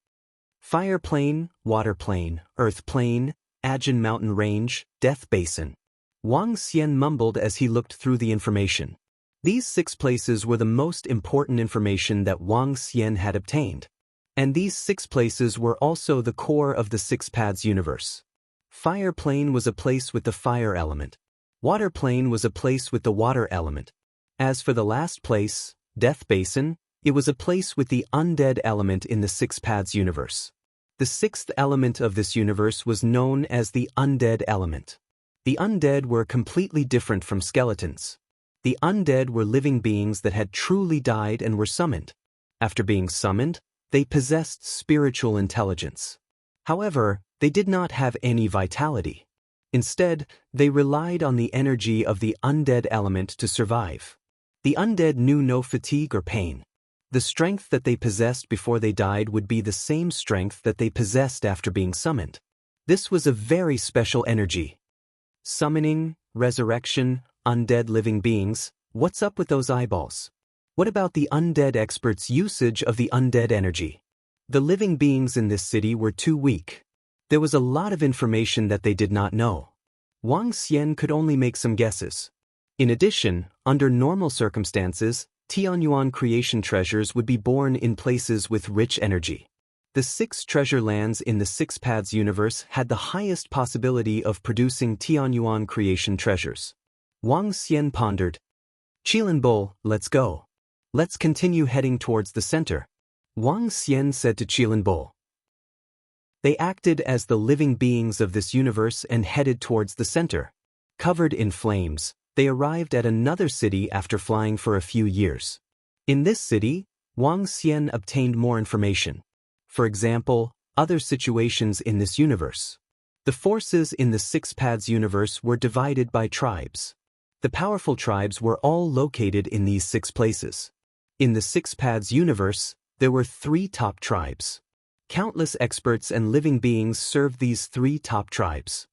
Fire plane, water plane, earth plane, Ajin mountain range, death basin. Wang Xian mumbled as he looked through the information. These 6 places were the most important information that Wang Xian had obtained. And these 6 places were also the core of the Six Paths universe. Fire plane was a place with the fire element. Water plane was a place with the water element. As for the last place, Death Basin, it was a place with the undead element in the Six Paths universe. The 6th element of this universe was known as the undead element. The undead were completely different from skeletons. The undead were living beings that had truly died and were summoned. After being summoned, they possessed spiritual intelligence. However, they did not have any vitality. Instead, they relied on the energy of the undead element to survive. The undead knew no fatigue or pain. The strength that they possessed before they died would be the same strength that they possessed after being summoned. This was a very special energy. Summoning, resurrection, undead living beings, what's up with those eyeballs? What about the undead experts' usage of the undead energy? The living beings in this city were too weak. There was a lot of information that they did not know. Wang Xian could only make some guesses. In addition, under normal circumstances, Tianyuan creation treasures would be born in places with rich energy. The 6 treasure lands in the Six Paths universe had the highest possibility of producing Tianyuan creation treasures. Wang Xian pondered. Qilin Bull, let's go. Let's continue heading towards the center. Wang Xian said to Qilin Bull. They acted as the living beings of this universe and headed towards the center. Covered in flames, they arrived at another city after flying for a few years. In this city, Wang Xian obtained more information. For example, other situations in this universe. The forces in the Six Paths universe were divided by tribes. The powerful tribes were all located in these 6 places. In the Six Paths universe, there were 3 top tribes. Countless experts and living beings served these 3 top tribes.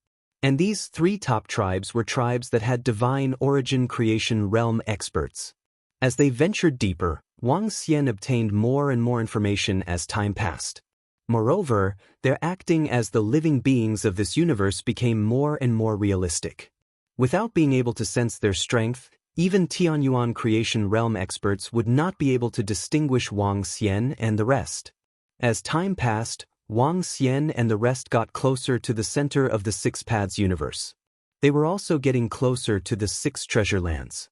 And these 3 top tribes were tribes that had divine origin creation realm experts. As they ventured deeper, Wang Xian obtained more and more information as time passed. Moreover, their acting as the living beings of this universe became more and more realistic. Without being able to sense their strength, even Tianyuan creation realm experts would not be able to distinguish Wang Xian and the rest. As time passed, Wang Xian and the rest got closer to the center of the Six Paths universe. They were also getting closer to the 6 treasure lands.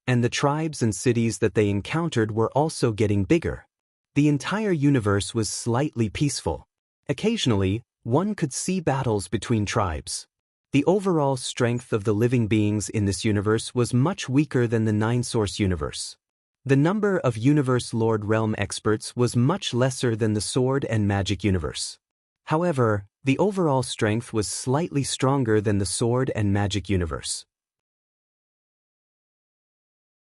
And the tribes and cities that they encountered were also getting bigger. The entire universe was slightly peaceful. Occasionally, one could see battles between tribes. The overall strength of the living beings in this universe was much weaker than the 9-source universe. The number of Universe Lord Realm experts was much lesser than the Sword and Magic universe. However, the overall strength was slightly stronger than the Sword and Magic universe.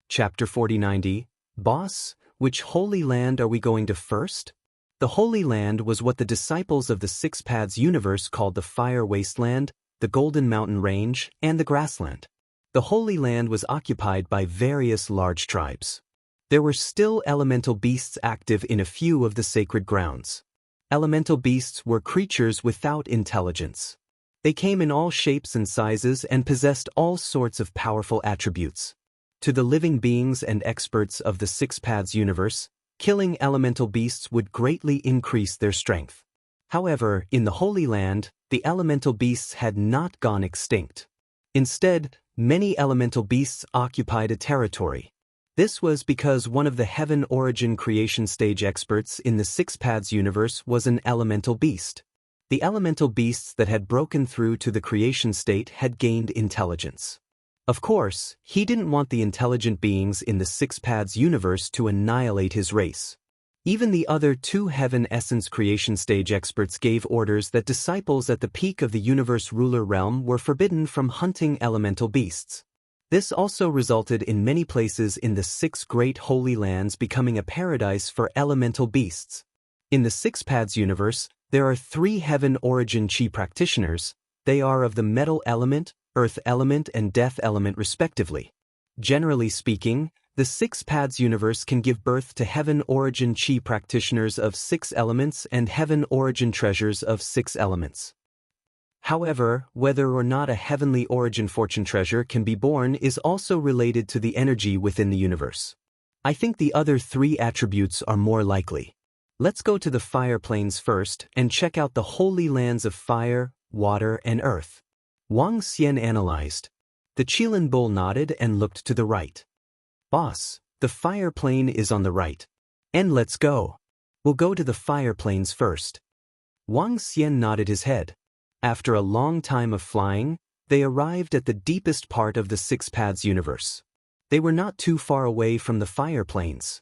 Chapter 4090, Boss, which Holy Land are we going to first? The Holy Land was what the disciples of the Six Paths universe called the Fire Wasteland, the Golden Mountain Range, and the Grassland. The Holy Land was occupied by various large tribes. There were still elemental beasts active in a few of the sacred grounds. Elemental beasts were creatures without intelligence. They came in all shapes and sizes and possessed all sorts of powerful attributes. To the living beings and experts of the Six Paths universe, killing elemental beasts would greatly increase their strength. However, in the Holy Land, the elemental beasts had not gone extinct. Instead, many elemental beasts occupied a territory. This was because one of the Heaven Origin Creation Stage experts in the Six Paths universe was an elemental beast. The elemental beasts that had broken through to the creation state had gained intelligence. Of course, he didn't want the intelligent beings in the Six Paths universe to annihilate his race. Even the other 2 Heaven Essence Creation Stage experts gave orders that disciples at the peak of the Universe Ruler Realm were forbidden from hunting elemental beasts. This also resulted in many places in the 6 Great Holy Lands becoming a paradise for elemental beasts. In the Six Paths universe, there are 3 Heaven Origin Chi practitioners. They are of the Metal Element, Earth Element, and Death Element respectively. Generally speaking, the Six Paths universe can give birth to Heaven Origin Chi practitioners of 6 elements and Heaven Origin treasures of 6 elements. However, whether or not a heavenly origin fortune treasure can be born is also related to the energy within the universe. I think the other 3 attributes are more likely. Let's go to the fire planes first and check out the holy lands of fire, water, and earth. Wang Xian analyzed. The Qilin bull nodded and looked to the right. Boss, the fire plane is on the right. And let's go. We'll go to the fire planes first. Wang Xian nodded his head. After a long time of flying, they arrived at the deepest part of the Six Paths universe. They were not too far away from the fire planes.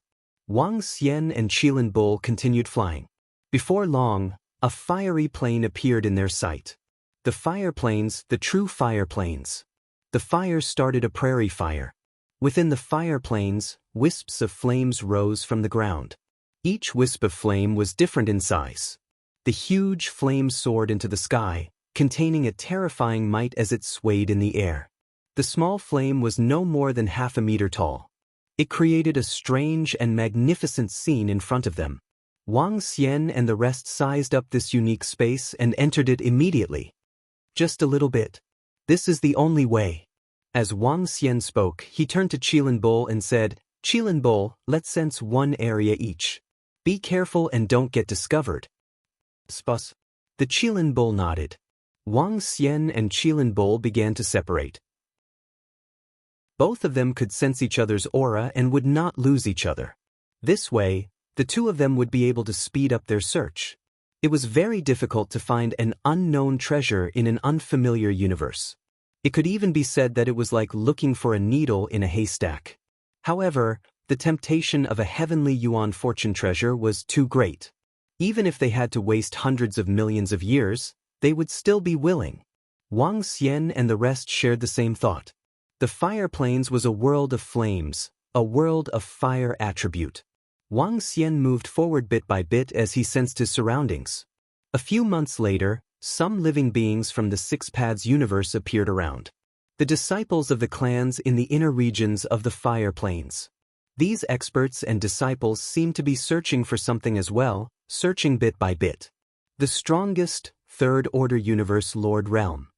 Wang Xian and Qilin Bull continued flying. Before long, a fiery plane appeared in their sight. The fire planes, the true fire planes. The fire started a prairie fire. Within the fire planes, wisps of flames rose from the ground. Each wisp of flame was different in size. The huge flame soared into the sky, containing a terrifying might as it swayed in the air. The small flame was no more than half a meter tall. It created a strange and magnificent scene in front of them. Wang Xian and the rest sized up this unique space and entered it immediately. Just a little bit. This is the only way. As Wang Xian spoke, he turned to Qilin Bull and said, Qilin Bull, let's sense one area each. Be careful and don't get discovered. Spus. The Qilin Bull nodded. Wang Xian and Qilin Bull began to separate. Both of them could sense each other's aura and would not lose each other. This way, the 2 of them would be able to speed up their search. It was very difficult to find an unknown treasure in an unfamiliar universe. It could even be said that it was like looking for a needle in a haystack. However, The temptation of a heavenly yuan fortune treasure was too great. Even if they had to waste hundreds of millions of years, they would still be willing. Wang Xian and the rest shared the same thought. The fire plains was a world of flames, a world of fire attribute. Wang Xian moved forward bit by bit as he sensed his surroundings. A few months later, some living beings from the Six Paths universe appeared around. The disciples of the clans in the inner regions of the fire plains. These experts and disciples seemed to be searching for something as well, searching bit by bit. The strongest, third-order universe Lord Realm.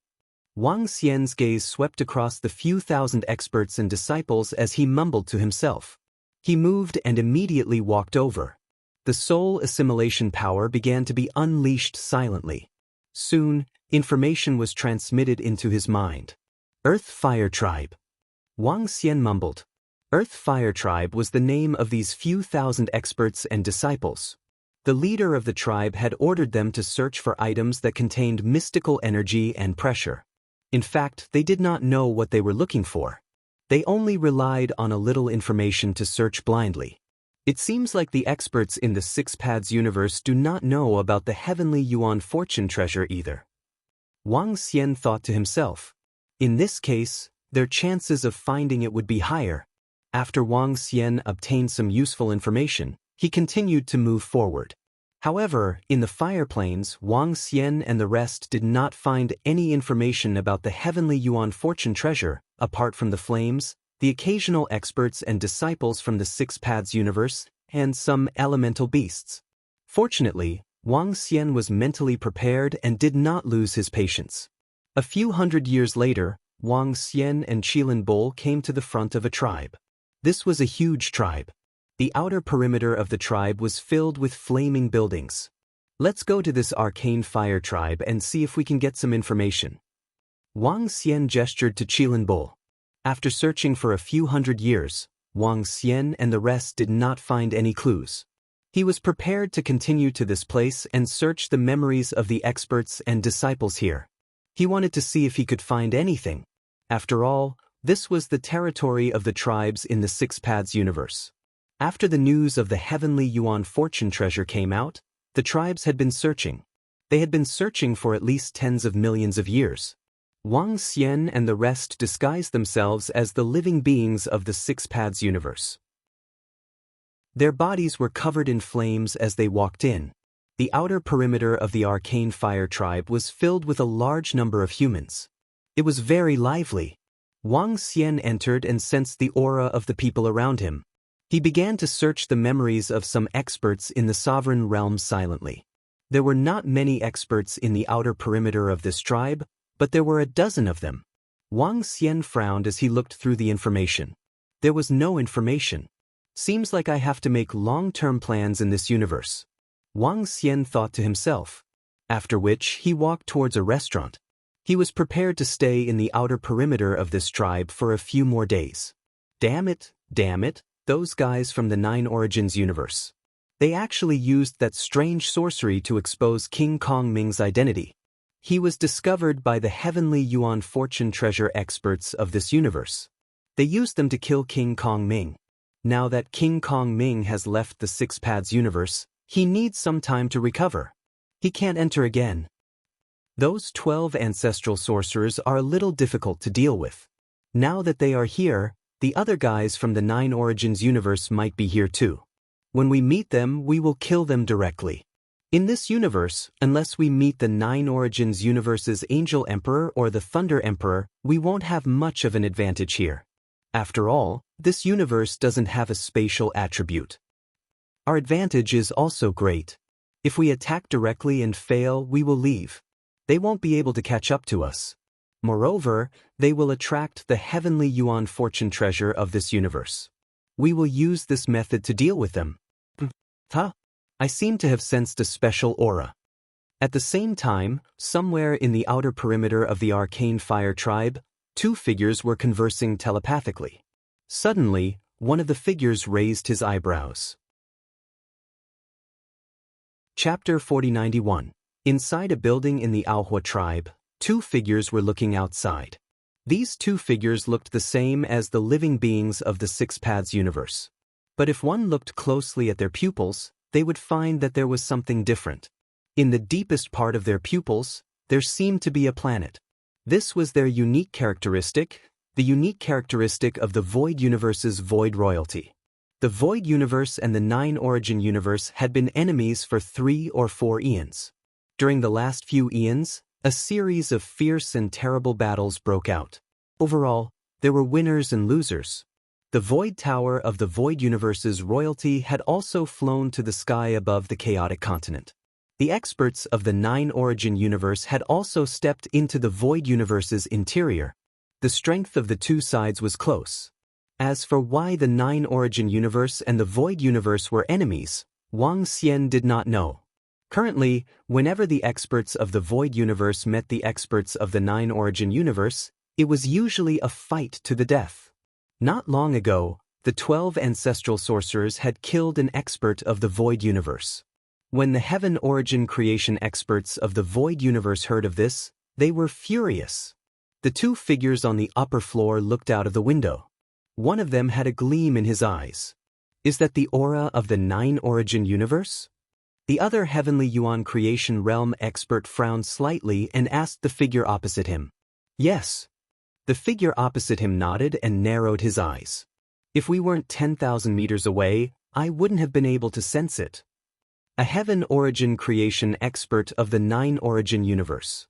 Wang Xian's gaze swept across the few thousand experts and disciples as he mumbled to himself. He moved and immediately walked over. The soul assimilation power began to be unleashed silently. Soon, information was transmitted into his mind. Earth Fire Tribe. Wang Xian mumbled. Earth Fire Tribe was the name of these few thousand experts and disciples. The leader of the tribe had ordered them to search for items that contained mystical energy and pressure. In fact, they did not know what they were looking for. They only relied on a little information to search blindly. It seems like the experts in the Six Paths universe do not know about the heavenly yuan fortune treasure either. Wang Xian thought to himself. In this case, their chances of finding it would be higher. After Wang Xian obtained some useful information, he continued to move forward. However, in the fire plains, Wang Xian and the rest did not find any information about the heavenly yuan fortune treasure, apart from the flames, the occasional experts and disciples from the Six Paths universe, and some elemental beasts. Fortunately, Wang Xian was mentally prepared and did not lose his patience. A few hundred years later, Wang Xian and Qilin Bol came to the front of a tribe. This was a huge tribe. The outer perimeter of the tribe was filled with flaming buildings. Let's go to this arcane fire tribe and see if we can get some information. Wang Xian gestured to Qilin Bol. After searching for a few hundred years, Wang Xian and the rest did not find any clues. He was prepared to continue to this place and search the memories of the experts and disciples here. He wanted to see if he could find anything. After all, this was the territory of the tribes in the Six Paths universe. After the news of the heavenly yuan fortune treasure came out, the tribes had been searching. They had been searching for at least tens of millions of years. Wang Xian and the rest disguised themselves as the living beings of the Six Paths universe. Their bodies were covered in flames as they walked in. The outer perimeter of the arcane fire tribe was filled with a large number of humans. It was very lively. Wang Xian entered and sensed the aura of the people around him. He began to search the memories of some experts in the sovereign realm silently. There were not many experts in the outer perimeter of this tribe, but there were a dozen of them. Wang Xian frowned as he looked through the information. There was no information. Seems like I have to make long-term plans in this universe. Wang Xian thought to himself. After which, he walked towards a restaurant. He was prepared to stay in the outer perimeter of this tribe for a few more days. Damn it, those guys from the Nine Origins universe. They actually used that strange sorcery to expose King Kong Ming's identity. He was discovered by the heavenly yuan fortune treasure experts of this universe. They used them to kill King Kong Ming. Now that King Kong Ming has left the Six Paths universe, he needs some time to recover. He can't enter again. Those 12 ancestral sorcerers are a little difficult to deal with. Now that they are here, the other guys from the Nine Origins universe might be here too. When we meet them, we will kill them directly. In this universe, unless we meet the Nine Origins universe's Angel Emperor or the Thunder Emperor, we won't have much of an advantage here. After all, this universe doesn't have a spatial attribute. Our advantage is also great. If we attack directly and fail, we will leave. They won't be able to catch up to us. Moreover, they will attract the heavenly yuan fortune treasure of this universe. We will use this method to deal with them. I seem to have sensed a special aura. At the same time, somewhere in the outer perimeter of the arcane fire tribe, two figures were conversing telepathically. Suddenly, one of the figures raised his eyebrows. Chapter 4091. Inside a building in the Aohua tribe, two figures were looking outside. These two figures looked the same as the living beings of the Six Paths universe. But if one looked closely at their pupils, they would find that there was something different. In the deepest part of their pupils, there seemed to be a planet. This was their unique characteristic, the unique characteristic of the Void Universe's Void Royalty. The Void Universe and the Nine Origin Universe had been enemies for 3 or 4 eons. During the last few eons, a series of fierce and terrible battles broke out. Overall, there were winners and losers. The Void Tower of the Void Universe's royalty had also flown to the sky above the chaotic continent. The experts of the Nine Origin Universe had also stepped into the Void Universe's interior. The strength of the two sides was close. As for why the Nine Origin Universe and the Void Universe were enemies, Wang Xian did not know. Currently, whenever the experts of the Void Universe met the experts of the Nine Origin Universe, it was usually a fight to the death. Not long ago, the 12 ancestral sorcerers had killed an expert of the Void Universe. When the Heaven Origin Creation experts of the Void Universe heard of this, they were furious. The two figures on the upper floor looked out of the window. One of them had a gleam in his eyes. Is that the aura of the Nine Origin Universe? The other Heavenly Yuan Creation Realm expert frowned slightly and asked the figure opposite him. Yes. The figure opposite him nodded and narrowed his eyes. If we weren't 10,000 meters away, I wouldn't have been able to sense it. A Heaven Origin Creation expert of the Nine Origin Universe.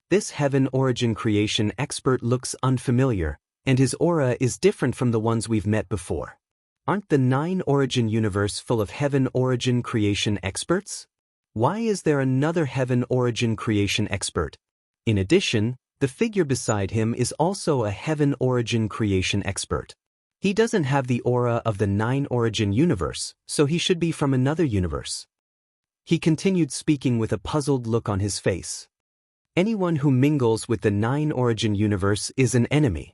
This Heaven Origin Creation expert looks unfamiliar, and his aura is different from the ones we've met before. Aren't the Nine Origin Universe full of Heaven Origin Creation experts? Why is there another Heaven Origin Creation expert? In addition, the figure beside him is also a Heaven Origin Creation expert. He doesn't have the aura of the Nine Origin Universe, so he should be from another universe. He continued speaking with a puzzled look on his face. Anyone who mingles with the Nine Origin Universe is an enemy.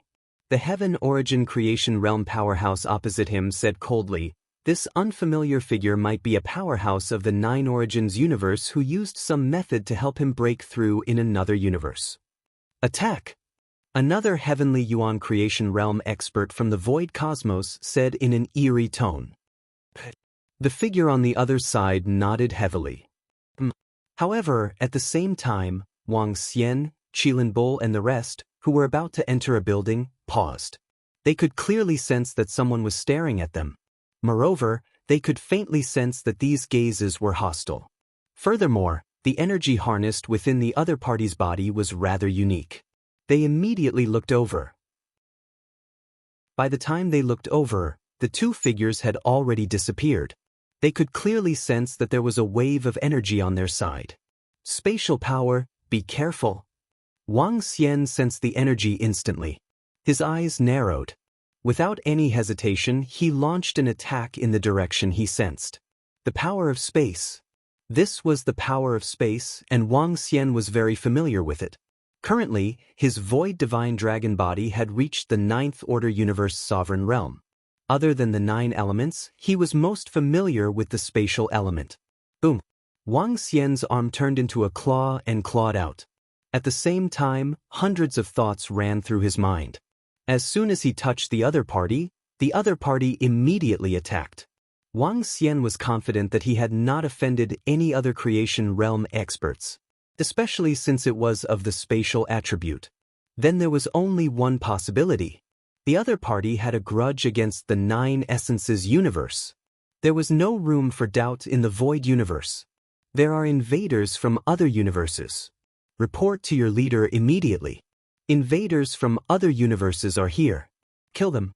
The Heaven Origin Creation Realm powerhouse opposite him said coldly, this unfamiliar figure might be a powerhouse of the Nine Origins universe who used some method to help him break through in another universe. Attack! Another Heavenly Yuan Creation Realm expert from the Void Cosmos said in an eerie tone. The figure on the other side nodded heavily. However, at the same time, Wang Xian, Qilin Bull and the rest, who were about to enter a building, paused. They could clearly sense that someone was staring at them. Moreover, they could faintly sense that these gazes were hostile. Furthermore, the energy harnessed within the other party's body was rather unique. They immediately looked over. By the time they looked over, the two figures had already disappeared. They could clearly sense that there was a wave of energy on their side. Spatial power, be careful. Wang Xian sensed the energy instantly. His eyes narrowed. Without any hesitation, he launched an attack in the direction he sensed. The power of space. This was the power of space, and Wang Xian was very familiar with it. Currently, his Void Divine Dragon body had reached the Ninth Order Universe Sovereign Realm. Other than the 9 elements, he was most familiar with the spatial element. Boom! Wang Xian's arm turned into a claw and clawed out. At the same time, hundreds of thoughts ran through his mind. As soon as he touched the other party immediately attacked. Wang Xian was confident that he had not offended any other Creation Realm experts, especially since it was of the spatial attribute. Then there was only one possibility. The other party had a grudge against the 9 Essences universe. There was no room for doubt in the Void universe. There are invaders from other universes. Report to your leader immediately. Invaders from other universes are here. Kill them.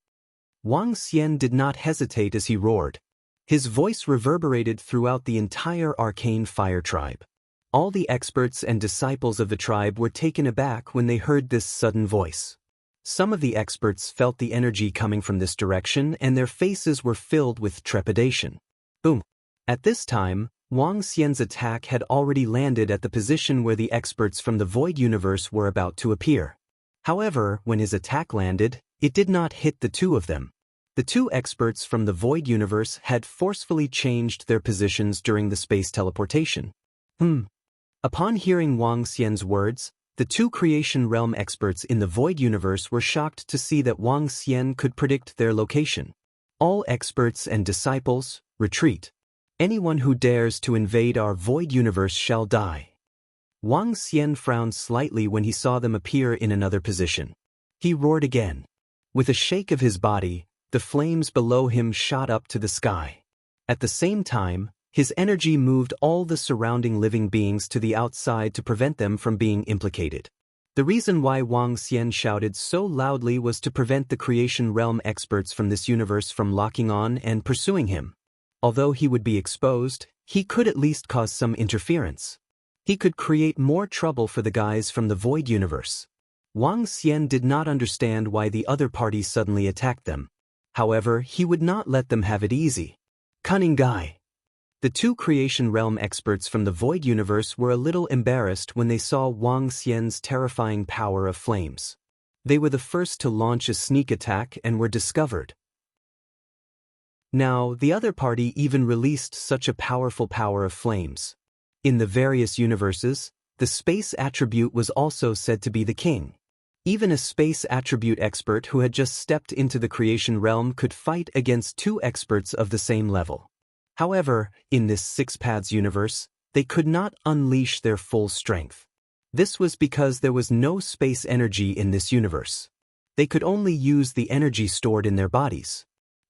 Wang Xian did not hesitate as he roared. His voice reverberated throughout the entire arcane fire tribe. All the experts and disciples of the tribe were taken aback when they heard this sudden voice. Some of the experts felt the energy coming from this direction and their faces were filled with trepidation. Boom! At this time, Wang Xian's attack had already landed at the position where the experts from the Void universe were about to appear. However, when his attack landed, it did not hit the two of them. The 2 experts from the Void universe had forcefully changed their positions during the space teleportation. Upon hearing Wang Xian's words, the 2 Creation Realm experts in the Void universe were shocked to see that Wang Xian could predict their location. All experts and disciples, retreat. Anyone who dares to invade our void universe shall die. Wang Xian frowned slightly when he saw them appear in another position. He roared again. With a shake of his body, the flames below him shot up to the sky. At the same time, his energy moved all the surrounding living beings to the outside to prevent them from being implicated. The reason why Wang Xian shouted so loudly was to prevent the creation realm experts from this universe from locking on and pursuing him. Although he would be exposed, he could at least cause some interference. He could create more trouble for the guys from the void universe. Wang Xian did not understand why the other party suddenly attacked them. However, he would not let them have it easy. Cunning guy. The two creation realm experts from the void universe were a little embarrassed when they saw Wang Xian's terrifying power of flames. They were the first to launch a sneak attack and were discovered. Now, the other party even released such a powerful power of flames. In the various universes, the space attribute was also said to be the king. Even a space attribute expert who had just stepped into the creation realm could fight against two experts of the same level. However, in this Six Paths universe, they could not unleash their full strength. This was because there was no space energy in this universe. They could only use the energy stored in their bodies.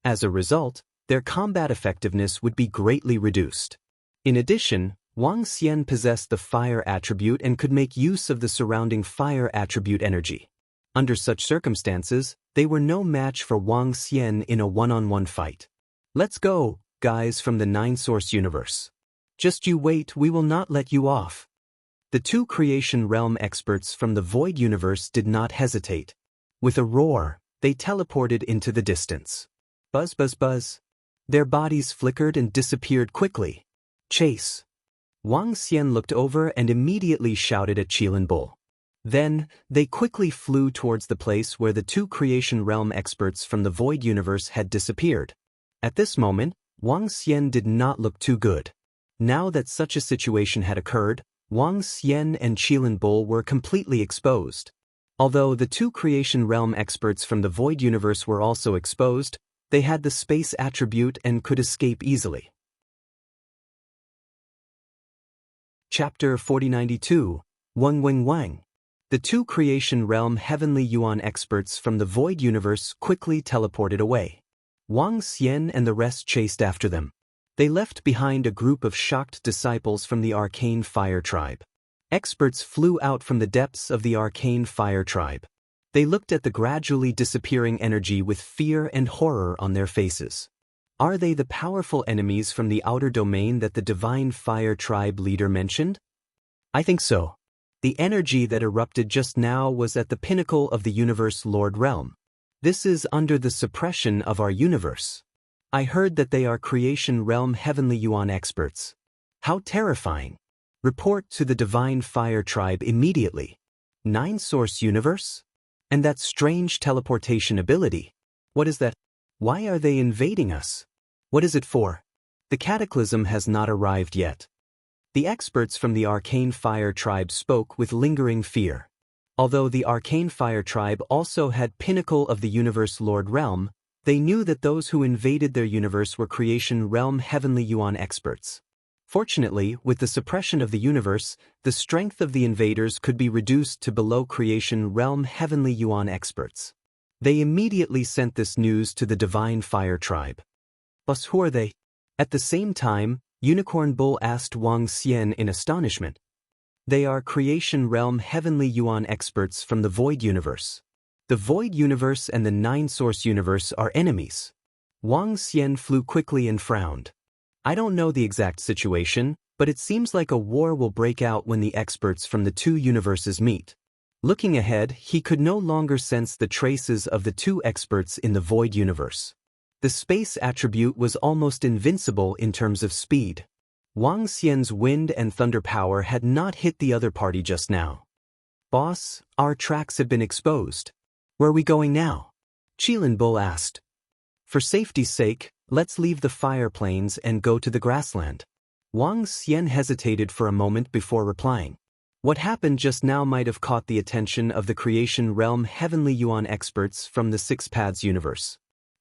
As a result, their combat effectiveness would be greatly reduced. In addition, Wang Xian possessed the fire attribute and could make use of the surrounding fire attribute energy. Under such circumstances, they were no match for Wang Xian in a one-on-one fight. Let's go, guys from the Nine-Source universe. Just you wait, we will not let you off. The two creation realm experts from the void universe did not hesitate. With a roar, they teleported into the distance. Buzz buzz buzz. Their bodies flickered and disappeared quickly. Chase. Wang Xian looked over and immediately shouted at Qilin Bull. Then, they quickly flew towards the place where the two creation realm experts from the void universe had disappeared. At this moment, Wang Xian did not look too good. Now that such a situation had occurred, Wang Xian and Qilin Bull were completely exposed. Although the two creation realm experts from the void universe were also exposed, they had the space attribute and could escape easily. Chapter 4092, Wang Wang Wang. The two creation realm heavenly yuan experts from the void universe quickly teleported away. Wang Xian and the rest chased after them. They left behind a group of shocked disciples from the arcane fire tribe. Experts flew out from the depths of the arcane fire tribe. They looked at the gradually disappearing energy with fear and horror on their faces. Are they the powerful enemies from the outer domain that the divine fire tribe leader mentioned? I think so. The energy that erupted just now was at the pinnacle of the universe Lord realm. This is under the suppression of our universe. I heard that they are creation realm heavenly yuan experts. How terrifying. Report to the divine fire tribe immediately. Nine-Source universe? And that strange teleportation ability. What is that? Why are they invading us? What is it for? The cataclysm has not arrived yet. The experts from the Arcane Fire Tribe spoke with lingering fear. Although the Arcane Fire Tribe also had pinnacle of the universe Lord Realm, they knew that those who invaded their universe were Creation Realm Heavenly Yuan experts. Fortunately, with the suppression of the universe, the strength of the invaders could be reduced to below Creation Realm Heavenly Yuan experts. They immediately sent this news to the Divine Fire Tribe. But who are they? At the same time, Unicorn Bull asked Wang Xian in astonishment. They are Creation Realm Heavenly Yuan experts from the Void Universe. The Void Universe and the Nine-Source Universe are enemies. Wang Xian flew quickly and frowned. I don't know the exact situation, but it seems like a war will break out when the experts from the two universes meet. Looking ahead, he could no longer sense the traces of the two experts in the Void Universe. The space attribute was almost invincible in terms of speed. Wang Xian's wind and thunder power had not hit the other party just now. Boss, our tracks have been exposed. Where are we going now? Qilin Bull asked. For safety's sake, let's leave the fire plains and go to the grassland. Wang Xian hesitated for a moment before replying. What happened just now might have caught the attention of the Creation Realm Heavenly Yuan experts from the Six Paths universe.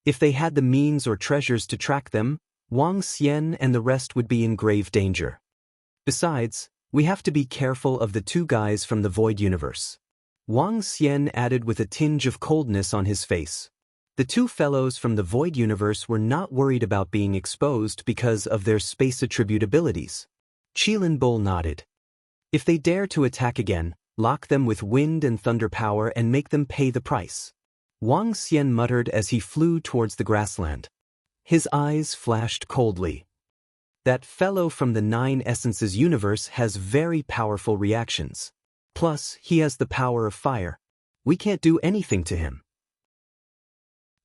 If they had the means or treasures to track them, Wang Xian and the rest would be in grave danger. Besides, we have to be careful of the two guys from the Void Universe. Wang Xian added with a tinge of coldness on his face. The two fellows from the Void Universe were not worried about being exposed because of their space attribute abilities. Qilin Bull nodded. If they dare to attack again, lock them with wind and thunder power and make them pay the price. Wang Xian muttered as he flew towards the grassland. His eyes flashed coldly. That fellow from the Nine Essences universe has very powerful reactions. Plus, he has the power of fire. We can't do anything to him.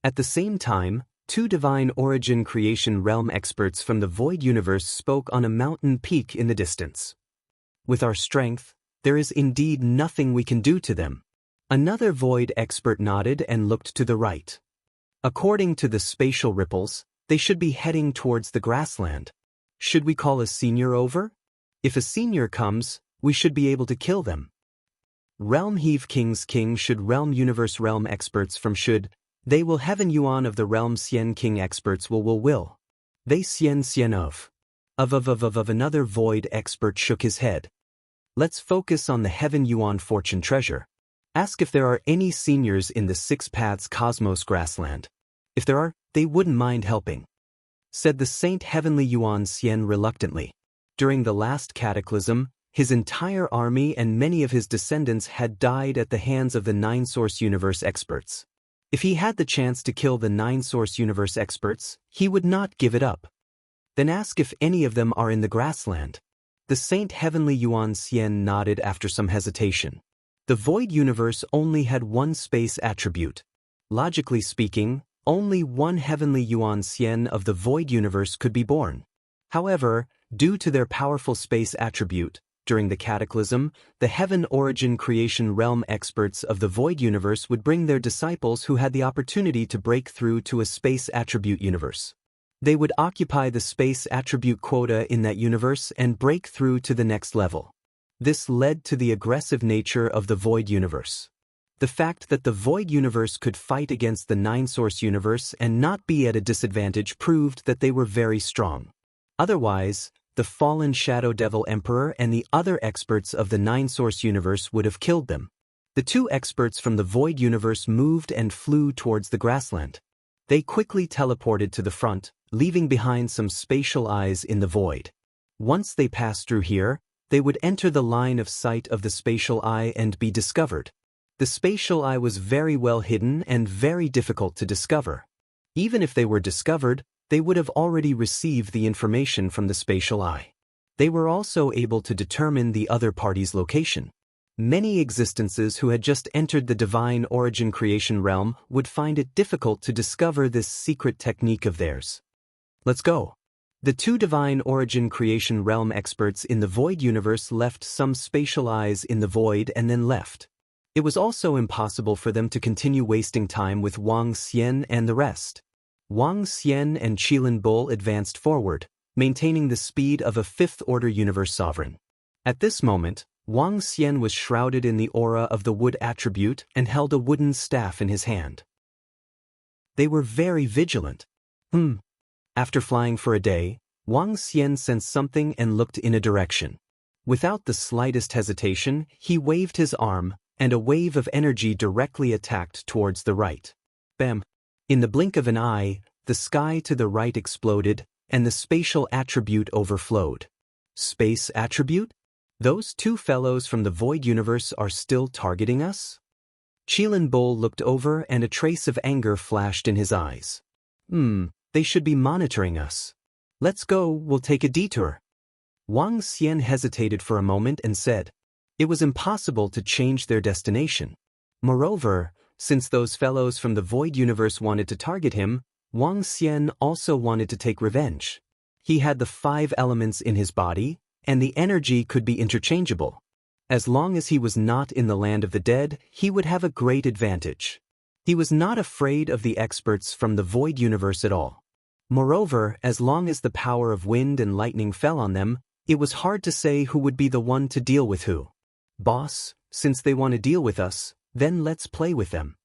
At the same time, two Divine Origin Creation Realm experts from the Void Universe spoke on a mountain peak in the distance. With our strength, there is indeed nothing we can do to them. Another Void expert nodded and looked to the right. According to the spatial ripples, they should be heading towards the grassland. Should we call a senior over? If a senior comes, we should be able to kill them. Realm Heave King's King should Realm Universe Realm experts from should, they will Heaven Yuan of the Realm Xian King experts will. They Xian of. Another Void expert shook his head. Let's focus on the Heaven Yuan Fortune Treasure. Ask if there are any seniors in the Six Paths Cosmos grassland. If there are, they wouldn't mind helping, said the Saint Heavenly Yuan Xian reluctantly. During the last cataclysm, his entire army and many of his descendants had died at the hands of the Nine Source Universe experts. If he had the chance to kill the Nine Source Universe experts, he would not give it up. Then ask if any of them are in the grassland. The Saint Heavenly Yuan Xian nodded after some hesitation. The Void Universe only had one space attribute. Logically speaking, only one Heavenly Yuan Xian of the Void Universe could be born. However, due to their powerful space attribute, during the cataclysm, the Heaven Origin Creation Realm experts of the Void Universe would bring their disciples who had the opportunity to break through to a space attribute universe. They would occupy the space attribute quota in that universe and break through to the next level. This led to the aggressive nature of the Void Universe. The fact that the Void Universe could fight against the Nine Source Universe and not be at a disadvantage proved that they were very strong. Otherwise, the fallen Shadow Devil Emperor and the other experts of the Nine Source Universe would have killed them. The two experts from the Void Universe moved and flew towards the grassland. They quickly teleported to the front, leaving behind some spatial eyes in the void. Once they passed through here, they would enter the line of sight of the spatial eye and be discovered. The spatial eye was very well hidden and very difficult to discover. Even if they were discovered, they would have already received the information from the spatial eye. They were also able to determine the other party's location. Many existences who had just entered the Divine Origin Creation realm would find it difficult to discover this secret technique of theirs. Let's go. The two Divine Origin Creation realm experts in the Void Universe left some spatial eyes in the void and then left. It was also impossible for them to continue wasting time with Wang Xian and the rest. Wang Xian and Qilin Bull advanced forward, maintaining the speed of a fifth-order universe sovereign. At this moment, Wang Xian was shrouded in the aura of the wood attribute and held a wooden staff in his hand. They were very vigilant. After flying for a day, Wang Xian sensed something and looked in a direction. Without the slightest hesitation, he waved his arm, and a wave of energy directly attacked towards the right. Bam! In the blink of an eye, the sky to the right exploded, and the spatial attribute overflowed. Space attribute? Those two fellows from the Void Universe are still targeting us? Qilin Bull looked over and a trace of anger flashed in his eyes. They should be monitoring us. Let's go, we'll take a detour. Wang Xian hesitated for a moment and said, it was impossible to change their destination. Moreover, since those fellows from the Void Universe wanted to target him, Wang Xian also wanted to take revenge. He had the 5 elements in his body, and the energy could be interchangeable. As long as he was not in the land of the dead, he would have a great advantage. He was not afraid of the experts from the Void Universe at all. Moreover, as long as the power of wind and lightning fell on them, it was hard to say who would be the one to deal with who. Boss, since they want to deal with us, then let's play with them.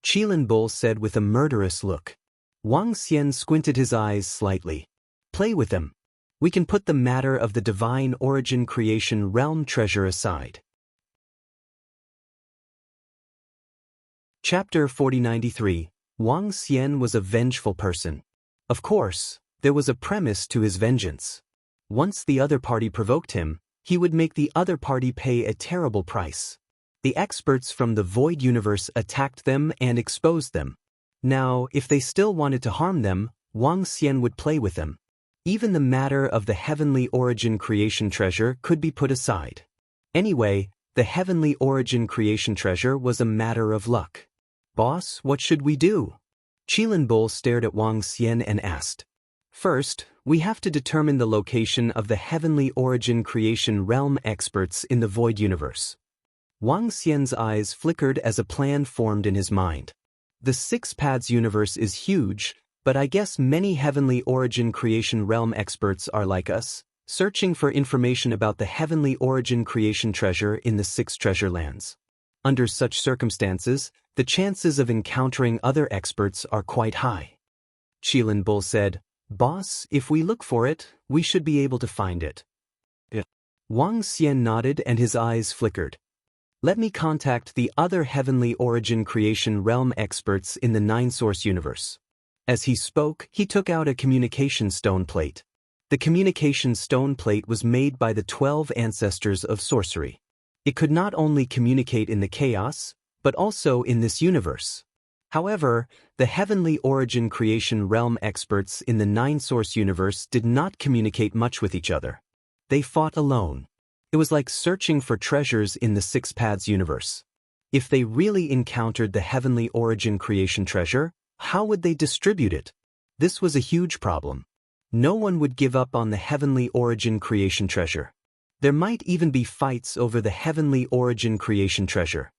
Qilin Bull said with a murderous look. Wang Xian squinted his eyes slightly. Play with them. We can put the matter of the divine origin creation realm treasure aside. Chapter 4093. Wang Xian was a vengeful person. Of course, there was a premise to his vengeance. Once the other party provoked him, he would make the other party pay a terrible price. The experts from the Void Universe attacked them and exposed them. Now, if they still wanted to harm them, Wang Xian would play with them. Even the matter of the heavenly origin creation treasure could be put aside. Anyway, the heavenly origin creation treasure was a matter of luck. Boss, what should we do? Qilin Bull stared at Wang Xian and asked. First, we have to determine the location of the heavenly origin creation realm experts in the Void Universe. Wang Xian's eyes flickered as a plan formed in his mind. The Six Paths universe is huge, but I guess many heavenly origin creation realm experts are like us, searching for information about the heavenly origin creation treasure in the Six Treasure Lands. Under such circumstances, the chances of encountering other experts are quite high. Qilin Bull said, Boss, if we look for it, we should be able to find it. Yeah. Wang Xian nodded and his eyes flickered. Let me contact the other heavenly origin creation realm experts in the Nine-Source universe. As he spoke, he took out a communication stone plate. The communication stone plate was made by the 12 ancestors of sorcery. It could not only communicate in the chaos, but also in this universe. However, the heavenly origin creation realm experts in the Nine-Source universe did not communicate much with each other. They fought alone. It was like searching for treasures in the Six Paths universe. If they really encountered the heavenly origin creation treasure, how would they distribute it? This was a huge problem. No one would give up on the heavenly origin creation treasure. There might even be fights over the heavenly origin creation treasure.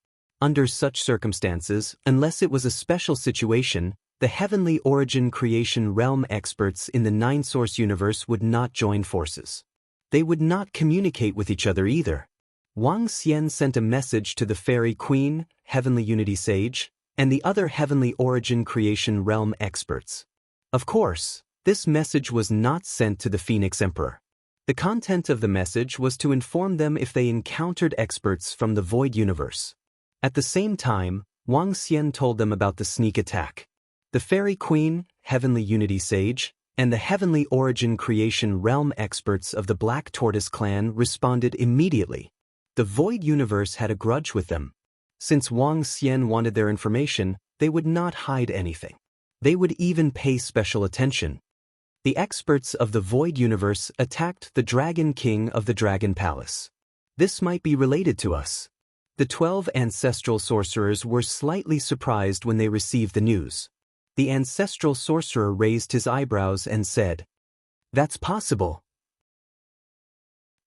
Under such circumstances, unless it was a special situation, the heavenly origin creation realm experts in the Nine-Source universe would not join forces. They would not communicate with each other either. Wang Xian sent a message to the Fairy Queen, Heavenly Unity Sage, and the other heavenly origin creation realm experts. Of course, this message was not sent to the Phoenix Emperor. The content of the message was to inform them if they encountered experts from the Void Universe. At the same time, Wang Xian told them about the sneak attack. The Fairy Queen, Heavenly Unity Sage, and the heavenly origin creation realm experts of the Black Tortoise clan responded immediately. The Void Universe had a grudge with them. Since Wang Xian wanted their information, they would not hide anything. They would even pay special attention. The experts of the Void Universe attacked the Dragon King of the Dragon Palace. This might be related to us. The 12 ancestral sorcerers were slightly surprised when they received the news. The ancestral sorcerer raised his eyebrows and said, That's possible.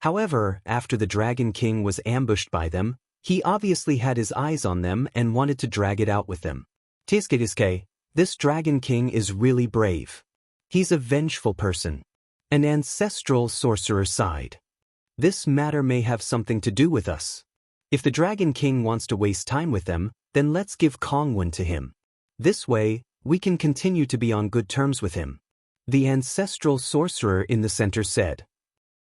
However, after the Dragon King was ambushed by them, he obviously had his eyes on them and wanted to drag it out with them. Tiske, this Dragon King is really brave. He's a vengeful person. An ancestral sorcerer sighed. This matter may have something to do with us. If the Dragon King wants to waste time with them, then let's give Kongwen to him. This way, we can continue to be on good terms with him. The ancestral sorcerer in the center said.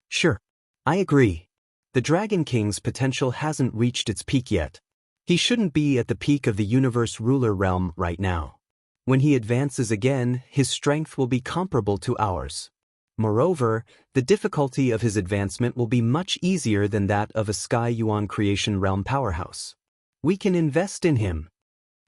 Sure. I agree. The Dragon King's potential hasn't reached its peak yet. He shouldn't be at the peak of the universe ruler realm right now. When he advances again, his strength will be comparable to ours. Moreover, the difficulty of his advancement will be much easier than that of a Sky Yuan creation realm powerhouse. We can invest in him.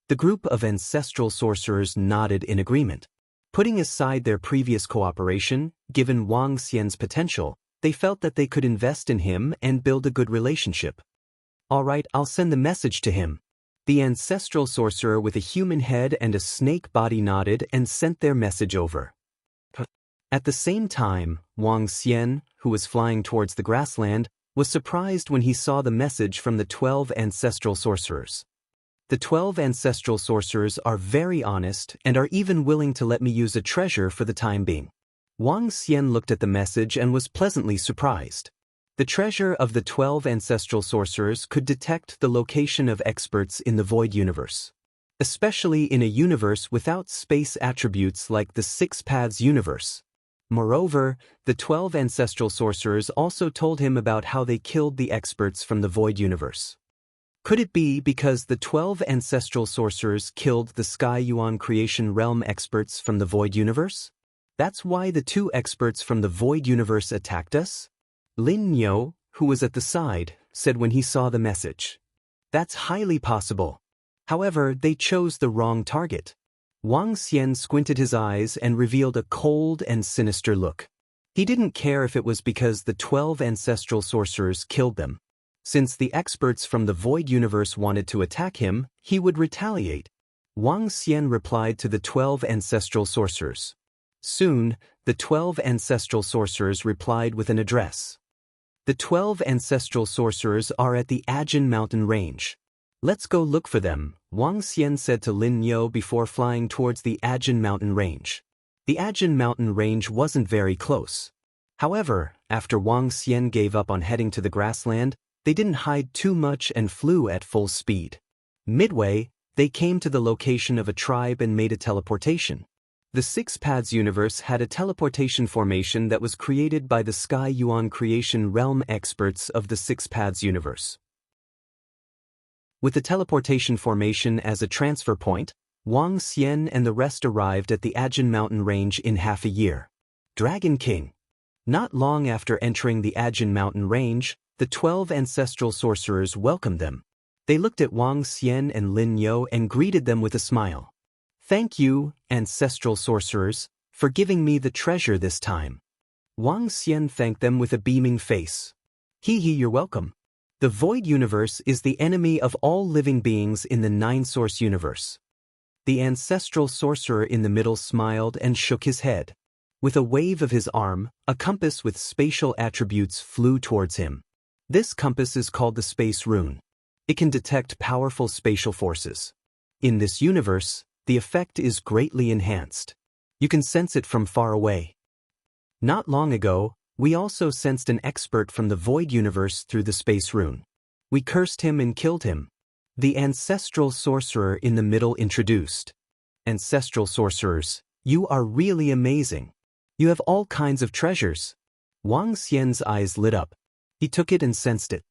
The group of ancestral sorcerers nodded in agreement. Putting aside their previous cooperation, given Wang Xian's potential, they felt that they could invest in him and build a good relationship. All right, I'll send the message to him. The ancestral sorcerer with a human head and a snake body nodded and sent their message over. At the same time, Wang Xian, who was flying towards the grassland, was surprised when he saw the message from the 12 ancestral sorcerers. The 12 ancestral sorcerers are very honest and are even willing to let me use a treasure for the time being. Wang Xian looked at the message and was pleasantly surprised. The treasure of the 12 ancestral sorcerers could detect the location of experts in the Void Universe. especially in a universe without space attributes like the Six Paths universe. Moreover, the 12 ancestral sorcerers also told him about how they killed the experts from the Void universe. Could it be because the 12 ancestral sorcerers killed the Sky Yuan creation realm experts from the Void universe? That's why the two experts from the Void universe attacked us? Lin Niu, who was at the side, said when he saw the message. That's highly possible. However, they chose the wrong target. Wang Xian squinted his eyes and revealed a cold and sinister look. He didn't care if it was because the 12 ancestral sorcerers killed them. Since the experts from the Void universe wanted to attack him, he would retaliate. Wang Xian replied to the 12 ancestral sorcerers. Soon, the 12 ancestral sorcerers replied with an address. The 12 ancestral sorcerers are at the Ajin mountain range. Let's go look for them, Wang Xian said to Lin Niu before flying towards the Ajin mountain range. The Ajin mountain range wasn't very close. However, after Wang Xian gave up on heading to the grassland, they didn't hide too much and flew at full speed. Midway, they came to the location of a tribe and made a teleportation. The Six Paths universe had a teleportation formation that was created by the Sky Yuan creation realm experts of the Six Paths universe. With the teleportation formation as a transfer point, Wang Xian and the rest arrived at the Ajin mountain range in half a year. Dragon King. Not long after entering the Ajin mountain range, the 12 ancestral sorcerers welcomed them. They looked at Wang Xian and Lin Niu and greeted them with a smile. Thank you, ancestral sorcerers, for giving me the treasure this time. Wang Xian thanked them with a beaming face. You're welcome. The Void universe is the enemy of all living beings in the Nine-Source universe. The ancestral sorcerer in the middle smiled and shook his head. With a wave of his arm, a compass with spatial attributes flew towards him. This compass is called the Space Rune. It can detect powerful spatial forces. In this universe, the effect is greatly enhanced. You can sense it from far away. Not long ago, we also sensed an expert from the Void universe through the Space Rune. We cursed him and killed him. The ancestral sorcerer in the middle introduced. Ancestral sorcerers, you are really amazing. You have all kinds of treasures. Wang Xian's eyes lit up. He took it and sensed it.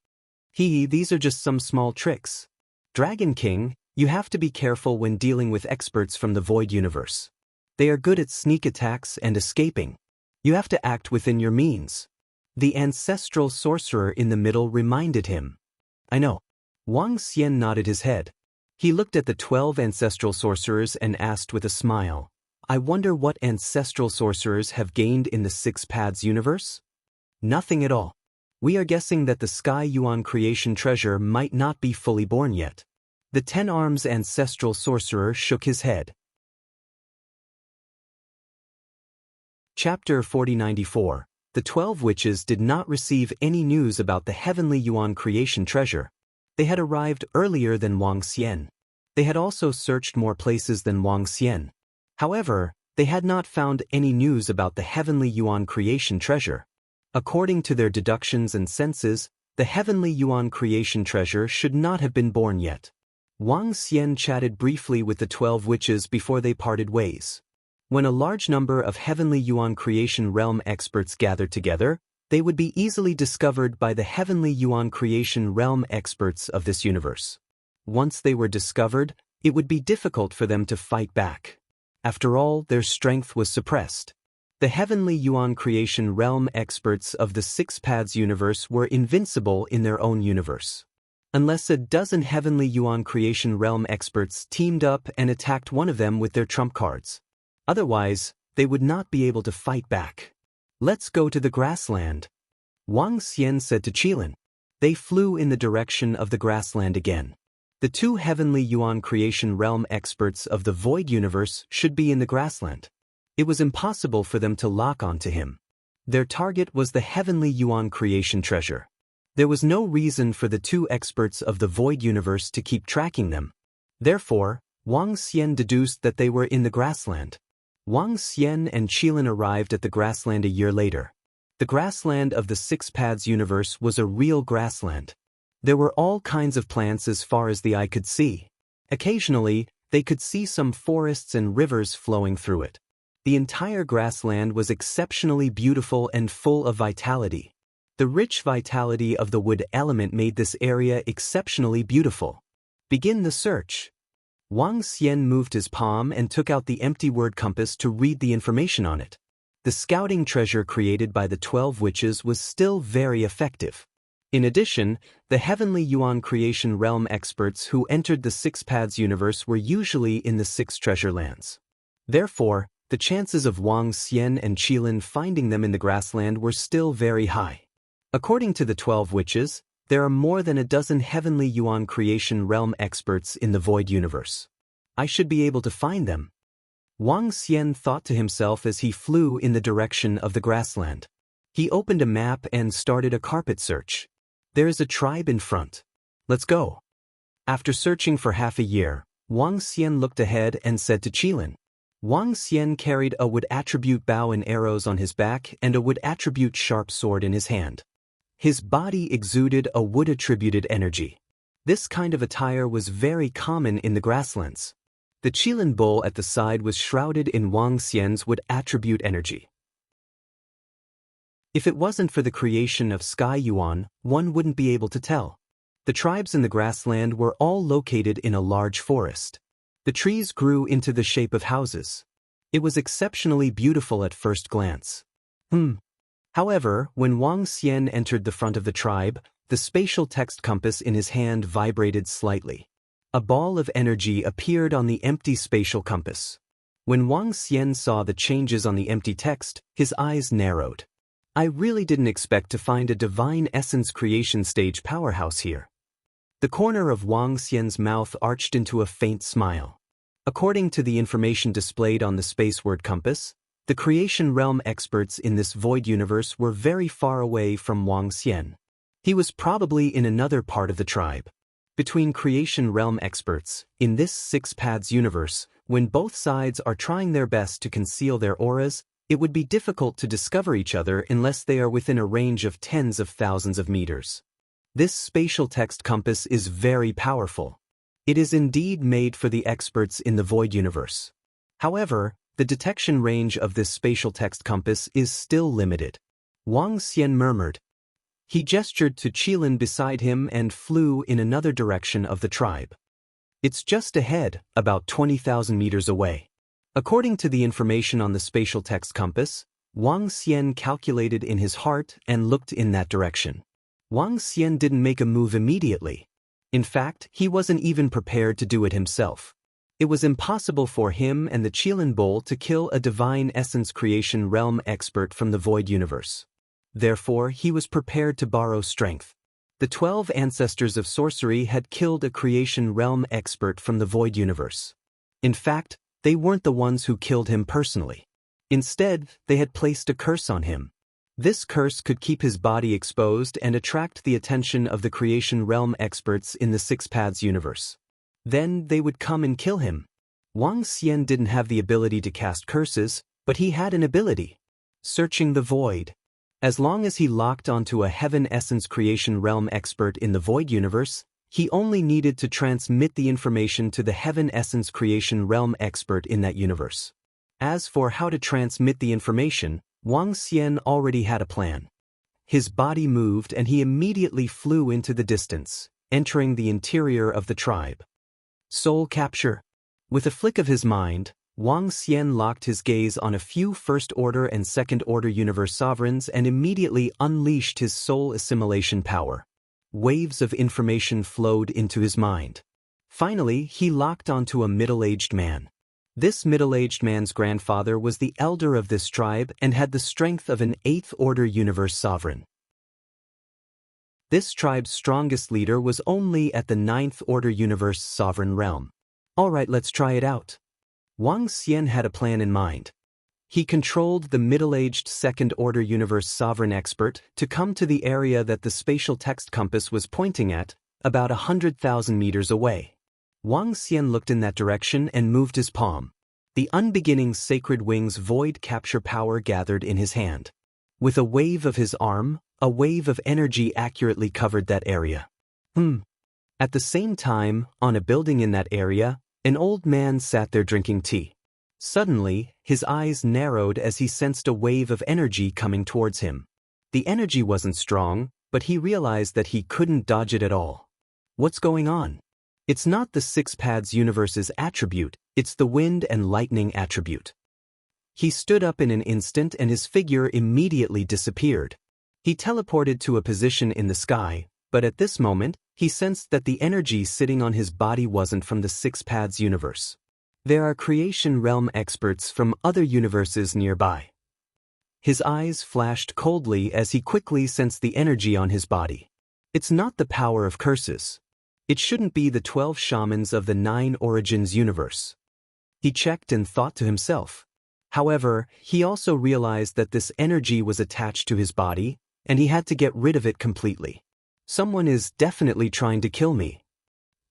These are just some small tricks. Dragon King, you have to be careful when dealing with experts from the Void universe. They are good at sneak attacks and escaping. You have to act within your means. The ancestral sorcerer in the middle reminded him. I know. Wang Xian nodded his head. He looked at the 12 ancestral sorcerers and asked with a smile, I wonder what ancestral sorcerers have gained in the Six Paths universe? Nothing at all. We are guessing that the Sky Yuan creation treasure might not be fully born yet. The 10 Arms ancestral sorcerer shook his head. Chapter 4094. The 12 witches did not receive any news about the Heavenly Yuan creation treasure. They had arrived earlier than Wang Xian. They had also searched more places than Wang Xian. However, they had not found any news about the Heavenly Yuan creation treasure. According to their deductions and senses, the Heavenly Yuan creation treasure should not have been born yet. Wang Xian chatted briefly with the 12 witches before they parted ways. When a large number of Heavenly Yuan creation realm experts gathered together, they would be easily discovered by the Heavenly Yuan creation realm experts of this universe. Once they were discovered, it would be difficult for them to fight back. After all, their strength was suppressed. The Heavenly Yuan creation realm experts of the Six Paths universe were invincible in their own universe. Unless a dozen Heavenly Yuan creation realm experts teamed up and attacked one of them with their trump cards. Otherwise, they would not be able to fight back. Let's go to the grassland. Wang Xian said to Qilin. They flew in the direction of the grassland again. The two Heavenly Yuan creation realm experts of the Void universe should be in the grassland. It was impossible for them to lock onto him. Their target was the Heavenly Yuan creation treasure. There was no reason for the two experts of the Void universe to keep tracking them. Therefore, Wang Xian deduced that they were in the grassland. Wang Xian and Qilin arrived at the grassland a year later. The grassland of the Six Paths universe was a real grassland. There were all kinds of plants as far as the eye could see. Occasionally, they could see some forests and rivers flowing through it. The entire grassland was exceptionally beautiful and full of vitality. The rich vitality of the wood element made this area exceptionally beautiful. Begin the search. Wang Xian moved his palm and took out the empty word compass to read the information on it. The scouting treasure created by the 12 witches was still very effective. In addition, the Heavenly Yuan Creation Realm experts who entered the Six Paths universe were usually in the Six Treasure Lands. Therefore, the chances of Wang Xian and Qilin finding them in the grassland were still very high. According to the 12 witches, there are more than a dozen Heavenly Yuan Creation Realm experts in the Void universe. I should be able to find them. Wang Xian thought to himself as he flew in the direction of the grassland. He opened a map and started a carpet search. There is a tribe in front. Let's go. After searching for half a year, Wang Xian looked ahead and said to Qilin. Wang Xian carried a wood attribute bow and arrows on his back and a wood attribute sharp sword in his hand. His body exuded a wood attributed energy. This kind of attire was very common in the grasslands. The Qilin bull at the side was shrouded in Wang Xian's wood attribute energy. If it wasn't for the creation of Sky Yuan, one wouldn't be able to tell. The tribes in the grassland were all located in a large forest. The trees grew into the shape of houses. It was exceptionally beautiful at first glance. However, when Wang Xian entered the front of the tribe, the spatial text compass in his hand vibrated slightly. A ball of energy appeared on the empty spatial compass. When Wang Xian saw the changes on the empty text, his eyes narrowed. I really didn't expect to find a divine essence creation stage powerhouse here. The corner of Wang Xian's mouth arched into a faint smile. According to the information displayed on the space word compass, the creation realm experts in this void universe were very far away from Wang Xian. He was probably in another part of the tribe. Between creation realm experts, in this Six Paths universe, when both sides are trying their best to conceal their auras, it would be difficult to discover each other unless they are within a range of tens of thousands of meters. This spatial text compass is very powerful. It is indeed made for the experts in the void universe. However, the detection range of this spatial text compass is still limited. Wang Xian murmured. He gestured to Qilin beside him and flew in another direction of the tribe. It's just ahead, about 20,000 meters away. According to the information on the spatial text compass, Wang Xian calculated in his heart and looked in that direction. Wang Xian didn't make a move immediately. In fact, he wasn't even prepared to do it himself. It was impossible for him and the Qilin bull to kill a divine essence creation realm expert from the void universe. Therefore, he was prepared to borrow strength. The 12 ancestors of sorcery had killed a creation realm expert from the void universe. In fact, they weren't the ones who killed him personally. Instead, they had placed a curse on him. This curse could keep his body exposed and attract the attention of the creation realm experts in the Six Paths universe. Then they would come and kill him. Wang Xian didn't have the ability to cast curses, but he had an ability. Searching the void. As long as he locked onto a heaven essence creation realm expert in the void universe, he only needed to transmit the information to the heaven essence creation realm expert in that universe. As for how to transmit the information, Wang Xian already had a plan. His body moved and he immediately flew into the distance, entering the interior of the tribe. Soul capture. With a flick of his mind, Wang Xian locked his gaze on a few first-order and second-order universe sovereigns and immediately unleashed his soul assimilation power. Waves of information flowed into his mind. Finally, he locked onto a middle-aged man. This middle-aged man's grandfather was the elder of this tribe and had the strength of an 8th-order universe sovereign. This tribe's strongest leader was only at the 9th-order universe sovereign realm. Alright, let's try it out. Wang Xian had a plan in mind. He controlled the middle-aged second-order universe sovereign expert to come to the area that the spatial text compass was pointing at, about 100,000 meters away. Wang Xian looked in that direction and moved his palm. The unbeginning Sacred Wings void capture power gathered in his hand. With a wave of his arm, a wave of energy accurately covered that area. At the same time, on a building in that area, An old man sat there drinking tea. Suddenly, his eyes narrowed as he sensed a wave of energy coming towards him. The energy wasn't strong, but he realized that he couldn't dodge it at all. What's going on? It's not the Six Paths Universe's attribute, it's the wind and lightning attribute. He stood up in an instant and his figure immediately disappeared. He teleported to a position in the sky, but at this moment, he sensed that the energy sitting on his body wasn't from the Six Paths Universe. There are creation realm experts from other universes nearby. His eyes flashed coldly as he quickly sensed the energy on his body. It's not the power of curses. It shouldn't be the 12 shamans of the 9 Origins universe. He checked and thought to himself. However, he also realized that this energy was attached to his body, and he had to get rid of it completely. Someone is definitely trying to kill me.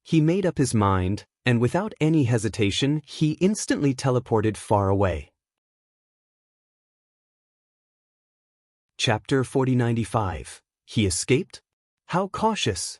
He made up his mind, and without any hesitation, he instantly teleported far away. Chapter 4095. He escaped? How cautious!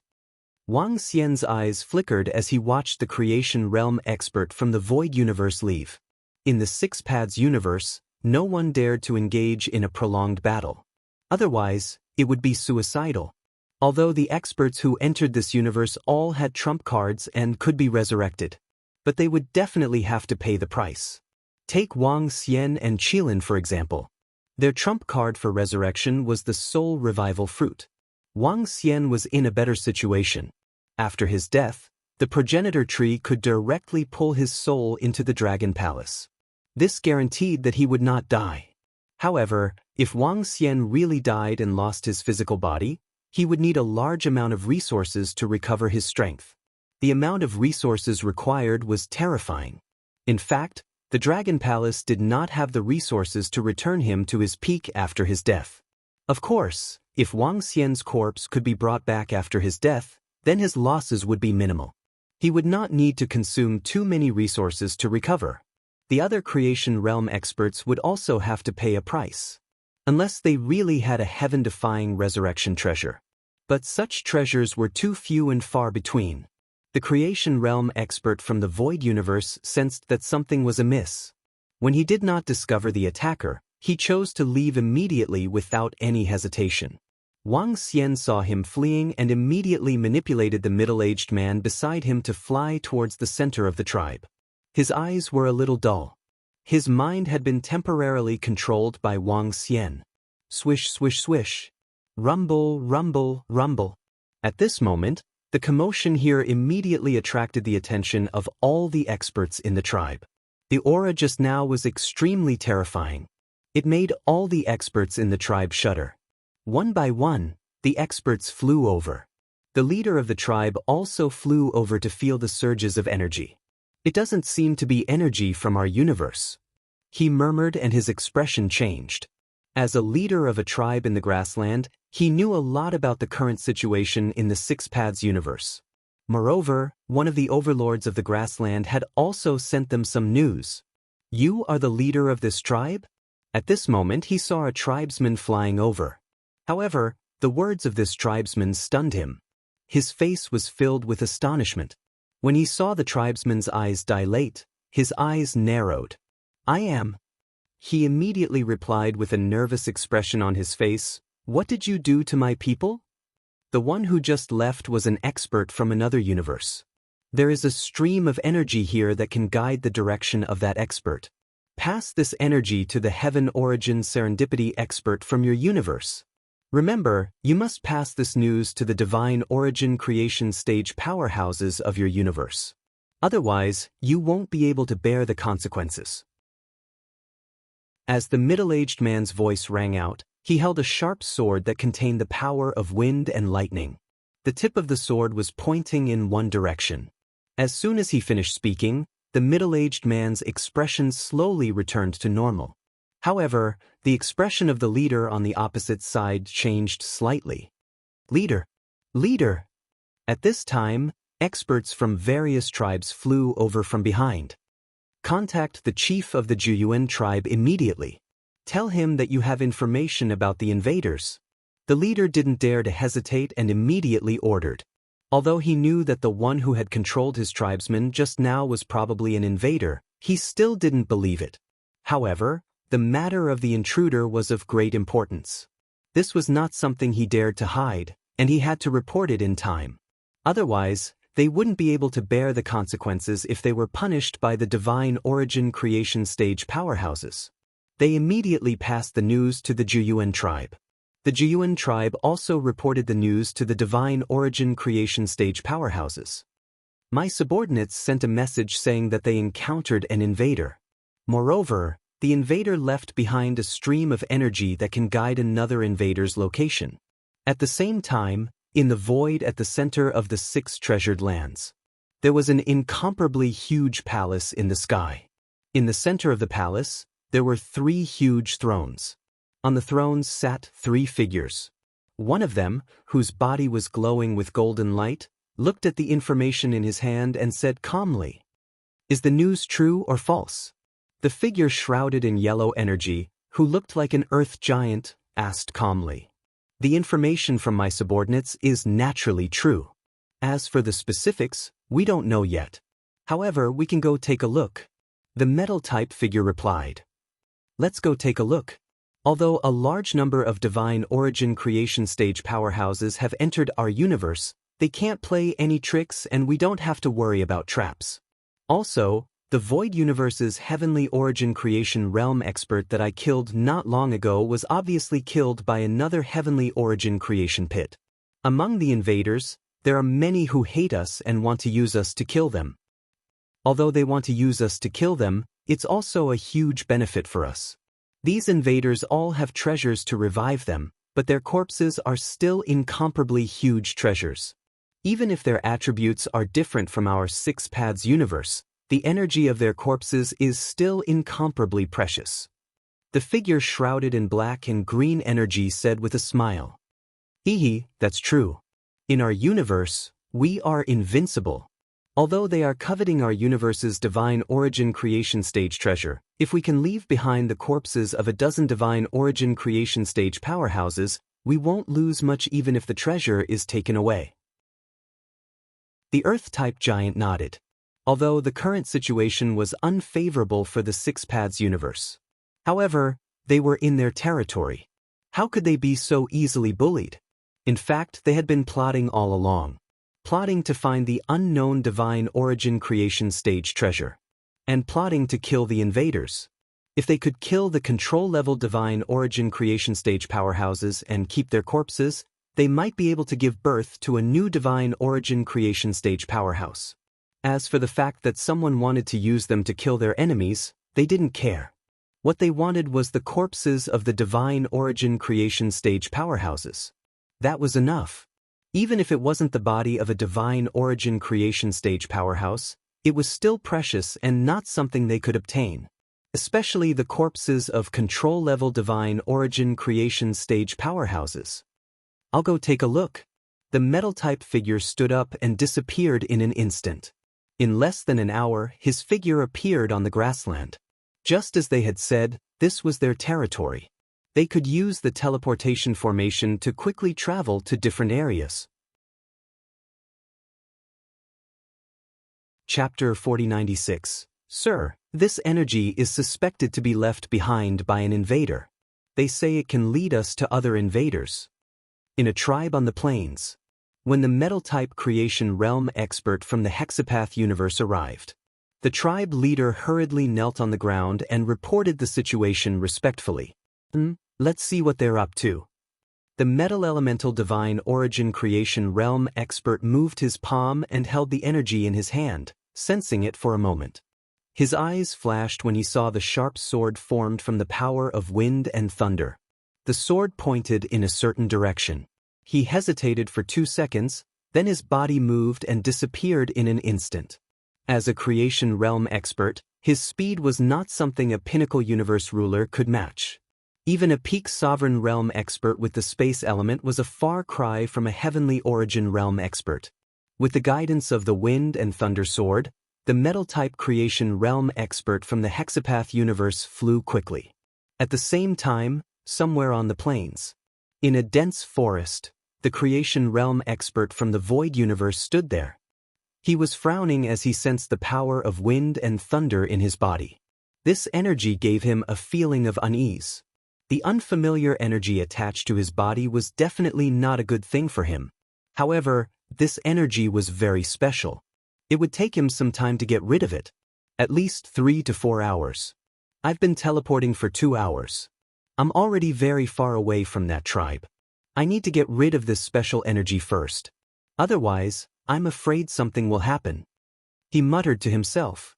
Wang Xian's eyes flickered as he watched the creation realm expert from the Void Universe leave. In the Six Paths Universe, no one dared to engage in a prolonged battle. Otherwise, it would be suicidal. Although the experts who entered this universe all had trump cards and could be resurrected. But they would definitely have to pay the price. Take Wang Xian and Qilin for example. Their trump card for resurrection was the soul revival fruit. Wang Xian was in a better situation. After his death, the progenitor tree could directly pull his soul into the Dragon Palace. This guaranteed that he would not die. However, if Wang Xian really died and lost his physical body, he would need a large amount of resources to recover his strength. The amount of resources required was terrifying. In fact, the Dragon Palace did not have the resources to return him to his peak after his death. Of course, if Wang Xian's corpse could be brought back after his death, then his losses would be minimal. He would not need to consume too many resources to recover. The other creation realm experts would also have to pay a price. Unless they really had a heaven-defying resurrection treasure. But such treasures were too few and far between. The creation realm expert from the Void Universe sensed that something was amiss. When he did not discover the attacker, he chose to leave immediately without any hesitation. Wang Xian saw him fleeing and immediately manipulated the middle-aged man beside him to fly towards the center of the tribe. His eyes were a little dull. His mind had been temporarily controlled by Wang Xian. Swish, swish, swish. Rumble, rumble, rumble. At this moment, the commotion here immediately attracted the attention of all the experts in the tribe. The aura just now was extremely terrifying. It made all the experts in the tribe shudder. One by one, the experts flew over. The leader of the tribe also flew over to feel the surges of energy. It doesn't seem to be energy from our universe. He murmured and his expression changed. As a leader of a tribe in the grassland, he knew a lot about the current situation in the Six Paths universe. Moreover, one of the overlords of the grassland had also sent them some news. You are the leader of this tribe? At this moment he saw a tribesman flying over. However, the words of this tribesman stunned him. His face was filled with astonishment. When he saw the tribesman's eyes dilate, his eyes narrowed. I am. He immediately replied with a nervous expression on his face, What did you do to my people? The one who just left was an expert from another universe. There is a stream of energy here that can guide the direction of that expert. Pass this energy to the Heaven Origin Serendipity expert from your universe. Remember, you must pass this news to the Divine Origin Creation stage powerhouses of your universe. Otherwise, you won't be able to bear the consequences. As the middle-aged man's voice rang out, he held a sharp sword that contained the power of wind and lightning. The tip of the sword was pointing in one direction. As soon as he finished speaking, the middle-aged man's expression slowly returned to normal. However, the expression of the leader on the opposite side changed slightly. Leader! Leader! At this time, experts from various tribes flew over from behind. Contact the chief of the Juyuan tribe immediately. Tell him that you have information about the invaders. The leader didn't dare to hesitate and immediately ordered. Although he knew that the one who had controlled his tribesmen just now was probably an invader, he still didn't believe it. However, the matter of the intruder was of great importance. This was not something he dared to hide, and he had to report it in time. Otherwise, they wouldn't be able to bear the consequences if they were punished by the divine origin creation stage powerhouses. They immediately passed the news to the Juyuan tribe. The Juyuan tribe also reported the news to the divine origin creation stage powerhouses. My subordinates sent a message saying that they encountered an invader. Moreover, the invader left behind a stream of energy that can guide another invader's location. At the same time, in the void at the center of the 6 treasured lands, there was an incomparably huge palace in the sky. In the center of the palace, there were 3 huge thrones. On the thrones sat 3 figures. One of them, whose body was glowing with golden light, looked at the information in his hand and said calmly, "Is the news true or false?" The figure shrouded in yellow energy, who looked like an earth giant, asked calmly, "The information from my subordinates is naturally true. As for the specifics, we don't know yet. However, we can go take a look." The metal-type figure replied, "Let's go take a look." Although a large number of divine origin creation stage powerhouses have entered our universe, they can't play any tricks and we don't have to worry about traps. Also, the Void Universe's heavenly origin creation realm expert that I killed not long ago was obviously killed by another heavenly origin creation pit. Among the invaders, there are many who hate us and want to use us to kill them. Although they want to use us to kill them, it's also a huge benefit for us. These invaders all have treasures to revive them, but their corpses are still incomparably huge treasures. Even if their attributes are different from our 6 paths universe, the energy of their corpses is still incomparably precious. The figure shrouded in black and green energy said with a smile, "Hehe, that's true. In our universe, we are invincible. Although they are coveting our universe's divine origin creation stage treasure, if we can leave behind the corpses of a dozen divine origin creation stage powerhouses, we won't lose much even if the treasure is taken away." The Earth-type giant nodded. Although the current situation was unfavorable for the 6 paths universe. However, they were in their territory. How could they be so easily bullied? In fact, they had been plotting all along. Plotting to find the unknown divine origin creation stage treasure. And plotting to kill the invaders. If they could kill the control-level divine origin creation stage powerhouses and keep their corpses, they might be able to give birth to a new divine origin creation stage powerhouse. As for the fact that someone wanted to use them to kill their enemies, they didn't care. What they wanted was the corpses of the divine origin creation stage powerhouses. That was enough. Even if it wasn't the body of a divine origin creation stage powerhouse, it was still precious and not something they could obtain. Especially the corpses of control-level divine origin creation stage powerhouses. "I'll go take a look." The metal-type figure stood up and disappeared in an instant. In less than an hour, his figure appeared on the grassland. Just as they had said, this was their territory. They could use the teleportation formation to quickly travel to different areas. Chapter 4096. Sir, this energy is suspected to be left behind by an invader. They say it can lead us to other invaders. In a tribe on the plains. When the metal-type creation realm expert from the Hexapath universe arrived, the tribe leader hurriedly knelt on the ground and reported the situation respectfully. Let's see what they're up to." The metal elemental divine origin creation realm expert moved his palm and held the energy in his hand, sensing it for a moment. His eyes flashed when he saw the sharp sword formed from the power of wind and thunder. The sword pointed in a certain direction. He hesitated for 2 seconds, then his body moved and disappeared in an instant. As a creation realm expert, his speed was not something a pinnacle universe ruler could match. Even a peak sovereign realm expert with the space element was a far cry from a heavenly origin realm expert. With the guidance of the wind and thunder sword, the metal-type creation realm expert from the Hexapath universe flew quickly. At the same time, somewhere on the plains, in a dense forest, the creation realm expert from the Void universe stood there. He was frowning as he sensed the power of wind and thunder in his body. This energy gave him a feeling of unease. The unfamiliar energy attached to his body was definitely not a good thing for him. However, this energy was very special. It would take him some time to get rid of it. At least 3 to 4 hours. I've been teleporting for 2 hours. I'm already very far away from that tribe. I need to get rid of this special energy first. Otherwise, I'm afraid something will happen. He muttered to himself.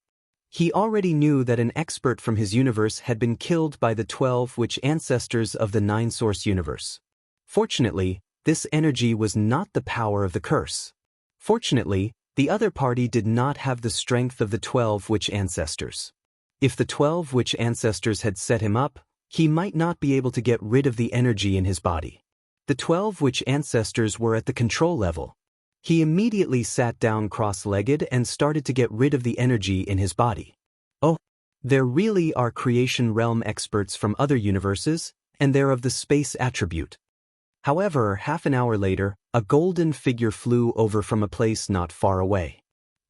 He already knew that an expert from his universe had been killed by the 12 witch ancestors of the 9-source universe. Fortunately, this energy was not the power of the curse. Fortunately, the other party did not have the strength of the 12 witch ancestors. If the 12 witch ancestors had set him up, he might not be able to get rid of the energy in his body. The 12 witch ancestors were at the control level. He immediately sat down cross-legged and started to get rid of the energy in his body. Oh, there really are creation realm experts from other universes, and they're of the space attribute. However, half an hour later, a golden figure flew over from a place not far away.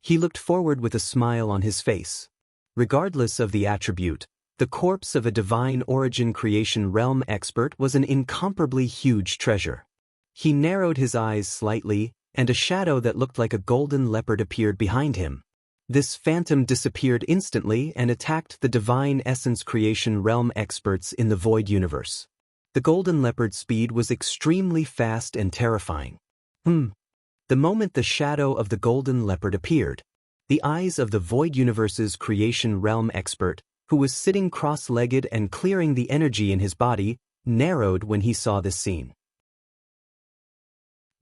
He looked forward with a smile on his face. Regardless of the attribute, the corpse of a divine origin creation realm expert was an incomparably huge treasure. He narrowed his eyes slightly, and a shadow that looked like a golden leopard appeared behind him. This phantom disappeared instantly and attacked the divine essence creation realm experts in the Void universe. The golden leopard's speed was extremely fast and terrifying. The moment the shadow of the golden leopard appeared, the eyes of the Void universe's creation realm expert, who was sitting cross-legged and clearing the energy in his body, narrowed when he saw this scene.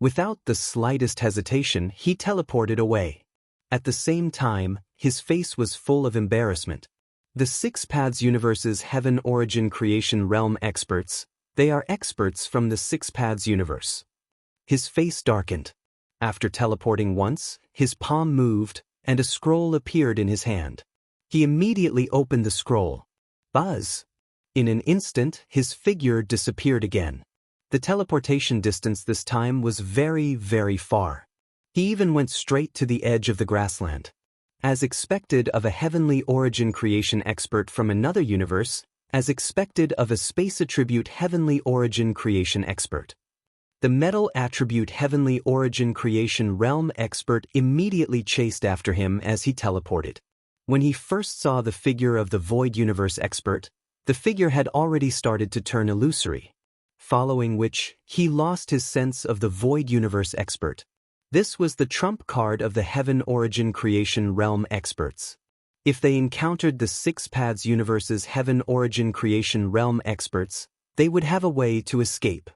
Without the slightest hesitation, he teleported away. At the same time, his face was full of embarrassment. The Six Paths Universe's Heaven Origin Creation Realm experts, they are experts from the Six Paths Universe. His face darkened. After teleporting once, his palm moved, and a scroll appeared in his hand. He immediately opened the scroll. Buzz! In an instant, his figure disappeared again. The teleportation distance this time was very, very far. He even went straight to the edge of the grassland. As expected of a heavenly origin creation expert from another universe, as expected of a space attribute heavenly origin creation expert. The metal attribute heavenly origin creation realm expert immediately chased after him as he teleported. When he first saw the figure of the Void universe expert, the figure had already started to turn illusory, following which, he lost his sense of the Void universe expert. This was the trump card of the Heaven Origin Creation Realm experts. If they encountered the Six Paths Universe's Heaven Origin Creation Realm experts, they would have a way to escape.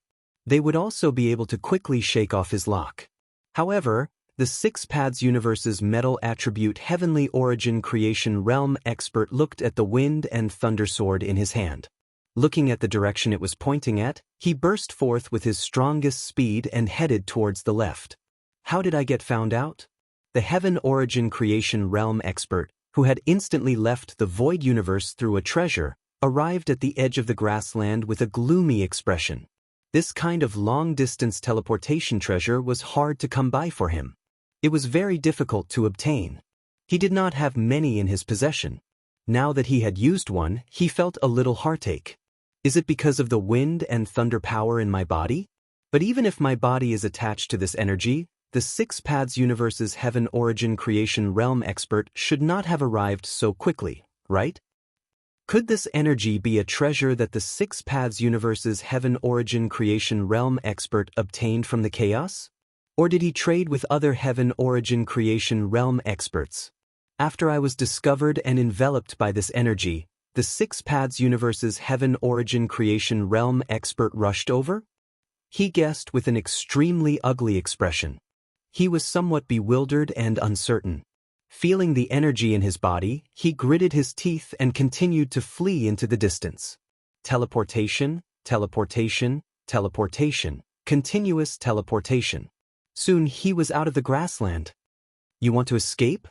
They would also be able to quickly shake off his lock. However, the Six Paths Universe's metal attribute Heavenly Origin Creation Realm expert looked at the wind and thunder sword in his hand. Looking at the direction it was pointing at, he burst forth with his strongest speed and headed towards the left. How did I get found out? The Heaven Origin Creation Realm expert, who had instantly left the Void universe through a treasure, arrived at the edge of the grassland with a gloomy expression. This kind of long-distance teleportation treasure was hard to come by for him. It was very difficult to obtain. He did not have many in his possession. Now that he had used one, he felt a little heartache. Is it because of the wind and thunder power in my body? But even if my body is attached to this energy, the Six Paths Universe's Heaven Origin Creation Realm expert should not have arrived so quickly, right? Could this energy be a treasure that the Six Paths Universe's Heaven Origin Creation Realm expert obtained from the chaos? Or did he trade with other Heaven Origin Creation Realm experts? After I was discovered and enveloped by this energy, the Six Paths Universe's Heaven Origin Creation Realm expert rushed over? He guessed with an extremely ugly expression. He was somewhat bewildered and uncertain. Feeling the energy in his body, he gritted his teeth and continued to flee into the distance. Teleportation, teleportation, teleportation, continuous teleportation. Soon he was out of the grassland. You want to escape?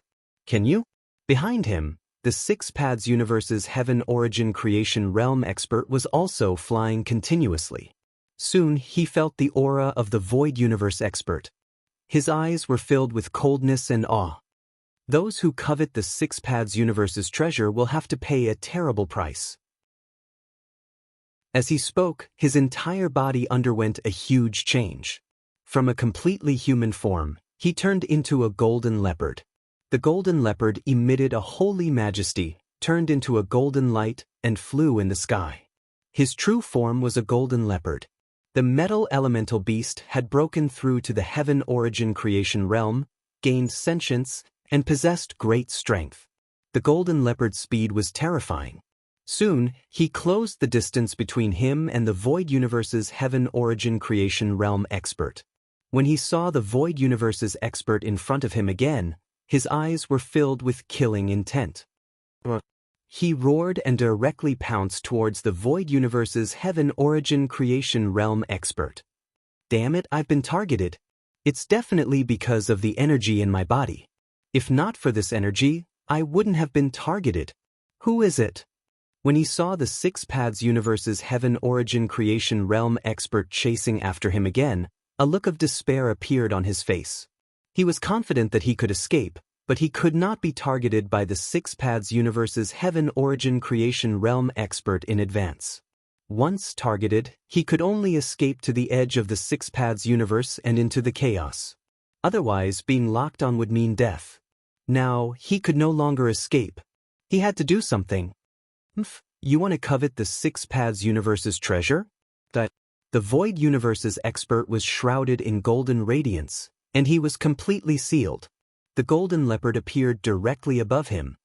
Can you? Behind him, the Six Paths Universe's Heaven Origin Creation Realm expert was also flying continuously. Soon he felt the aura of the Void Universe expert. His eyes were filled with coldness and awe. Those who covet the Six Paths Universe's treasure will have to pay a terrible price. As he spoke, his entire body underwent a huge change. From a completely human form, he turned into a golden leopard. The golden leopard emitted a holy majesty, turned into a golden light, and flew in the sky. His true form was a golden leopard. The metal elemental beast had broken through to the heaven origin creation realm, gained sentience, and possessed great strength. The golden leopard's speed was terrifying. Soon, he closed the distance between him and the Void Universe's heaven origin creation realm expert. When he saw the Void Universe's expert in front of him again, his eyes were filled with killing intent. He roared and directly pounced towards the Void Universe's heaven origin creation realm expert. Damn it, I've been targeted. It's definitely because of the energy in my body. If not for this energy, I wouldn't have been targeted. Who is it? When he saw the Six Paths Universe's heaven origin creation realm expert chasing after him again, a look of despair appeared on his face. He was confident that he could escape, but he could not be targeted by the Six Paths Universe's heaven origin creation realm expert in advance. Once targeted, he could only escape to the edge of the Six Paths Universe and into the chaos. Otherwise, being locked on would mean death. Now, he could no longer escape. He had to do something. You want to covet the Six Paths Universe's treasure? The Void Universe's expert was shrouded in golden radiance, and he was completely sealed. The golden leopard appeared directly above him.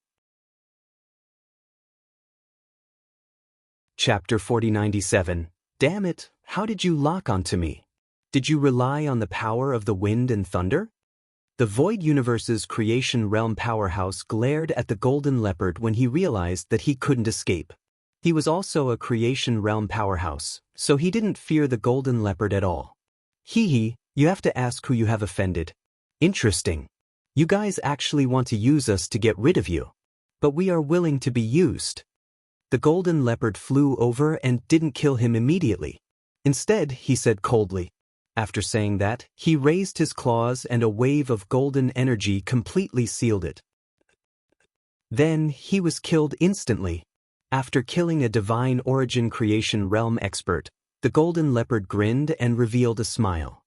Chapter 4097. Damn it, how did you lock onto me? Did you rely on the power of the wind and thunder? The Void Universe's creation realm powerhouse glared at the golden leopard when he realized that he couldn't escape. He was also a creation realm powerhouse, so he didn't fear the golden leopard at all. Hee, you have to ask who you have offended. Interesting. You guys actually want to use us to get rid of you. But we are willing to be used. The golden leopard flew over and didn't kill him immediately. Instead, he said coldly. After saying that, he raised his claws and a wave of golden energy completely sealed it. Then, he was killed instantly. After killing a divine origin creation realm expert, the golden leopard grinned and revealed a smile.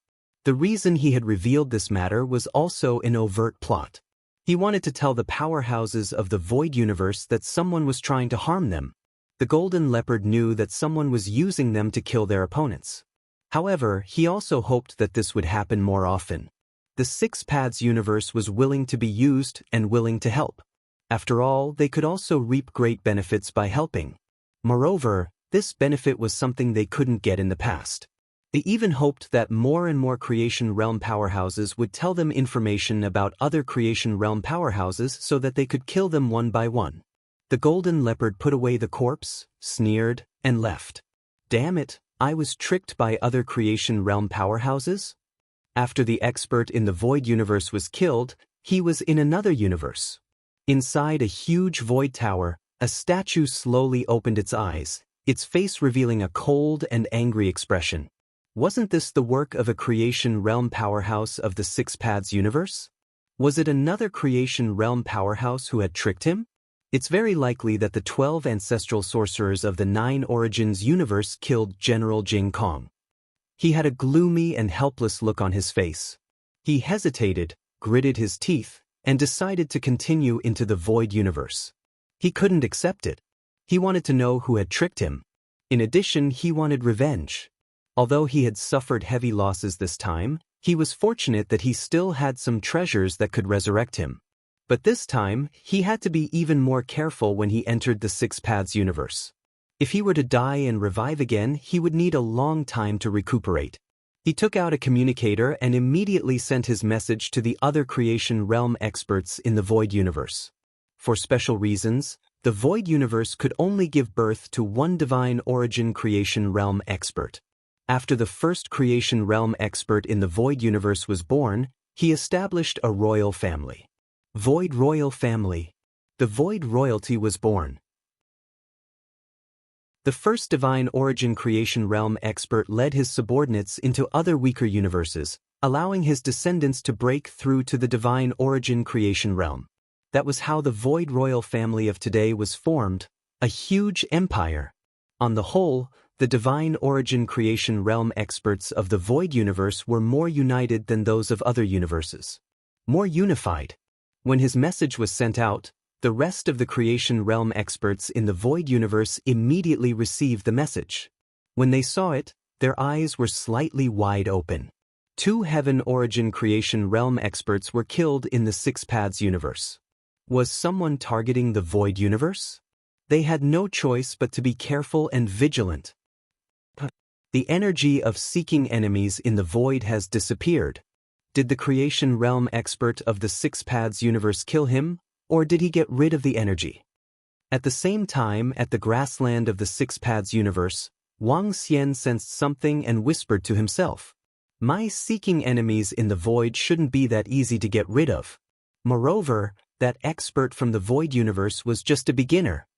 The reason he had revealed this matter was also an overt plot. He wanted to tell the powerhouses of the Void Universe that someone was trying to harm them. The golden leopard knew that someone was using them to kill their opponents. However, he also hoped that this would happen more often. The Six Paths Universe was willing to be used and willing to help. After all, they could also reap great benefits by helping. Moreover, this benefit was something they couldn't get in the past. They even hoped that more and more creation realm powerhouses would tell them information about other creation realm powerhouses so that they could kill them one by one. The golden leopard put away the corpse, sneered, and left. Damn it, I was tricked by other creation realm powerhouses? After the expert in the Void Universe was killed, he was in another universe. Inside a huge void tower, a statue slowly opened its eyes, its face revealing a cold and angry expression. Wasn't this the work of a creation realm powerhouse of the Six Paths Universe? Was it another creation realm powerhouse who had tricked him? It's very likely that the 12 ancestral sorcerers of the Nine Origins universe killed General Jing Kong. He had a gloomy and helpless look on his face. He hesitated, gritted his teeth, and decided to continue into the Void Universe. He couldn't accept it. He wanted to know who had tricked him. In addition, he wanted revenge. Although he had suffered heavy losses this time, he was fortunate that he still had some treasures that could resurrect him. But this time, he had to be even more careful when he entered the Six Paths Universe. If he were to die and revive again, he would need a long time to recuperate. He took out a communicator and immediately sent his message to the other creation realm experts in the Void Universe. For special reasons, the Void Universe could only give birth to one divine origin creation realm expert. After the first creation realm expert in the Void Universe was born, he established a royal family. Void Royal Family. The Void Royalty was born. The first divine origin creation realm expert led his subordinates into other weaker universes, allowing his descendants to break through to the divine origin creation realm. That was how the Void royal family of today was formed, a huge empire. On the whole, the divine origin creation realm experts of the Void universe were more united than those of other universes. More unified. When his message was sent out, the rest of the creation realm experts in the Void universe immediately received the message. When they saw it, their eyes were slightly wide open. 2 heaven origin creation realm experts were killed in the Six Paths universe. Was someone targeting the Void universe? They had no choice but to be careful and vigilant. The energy of seeking enemies in the Void has disappeared. Did the creation realm expert of the Six Paths universe kill him, or did he get rid of the energy? At the same time, at the grassland of the Six Paths universe, Wang Xian sensed something and whispered to himself, "My seeking enemies in the Void shouldn't be that easy to get rid of." Moreover, that expert from the Void universe was just a beginner.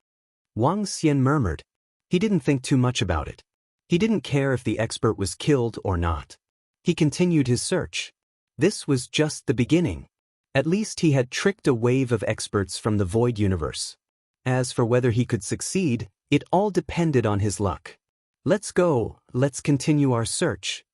Wang Xian murmured. He didn't think too much about it. He didn't care if the expert was killed or not. He continued his search. This was just the beginning. At least he had tricked a wave of experts from the Void universe. As for whether he could succeed, it all depended on his luck. "Let's go, let's continue our search,"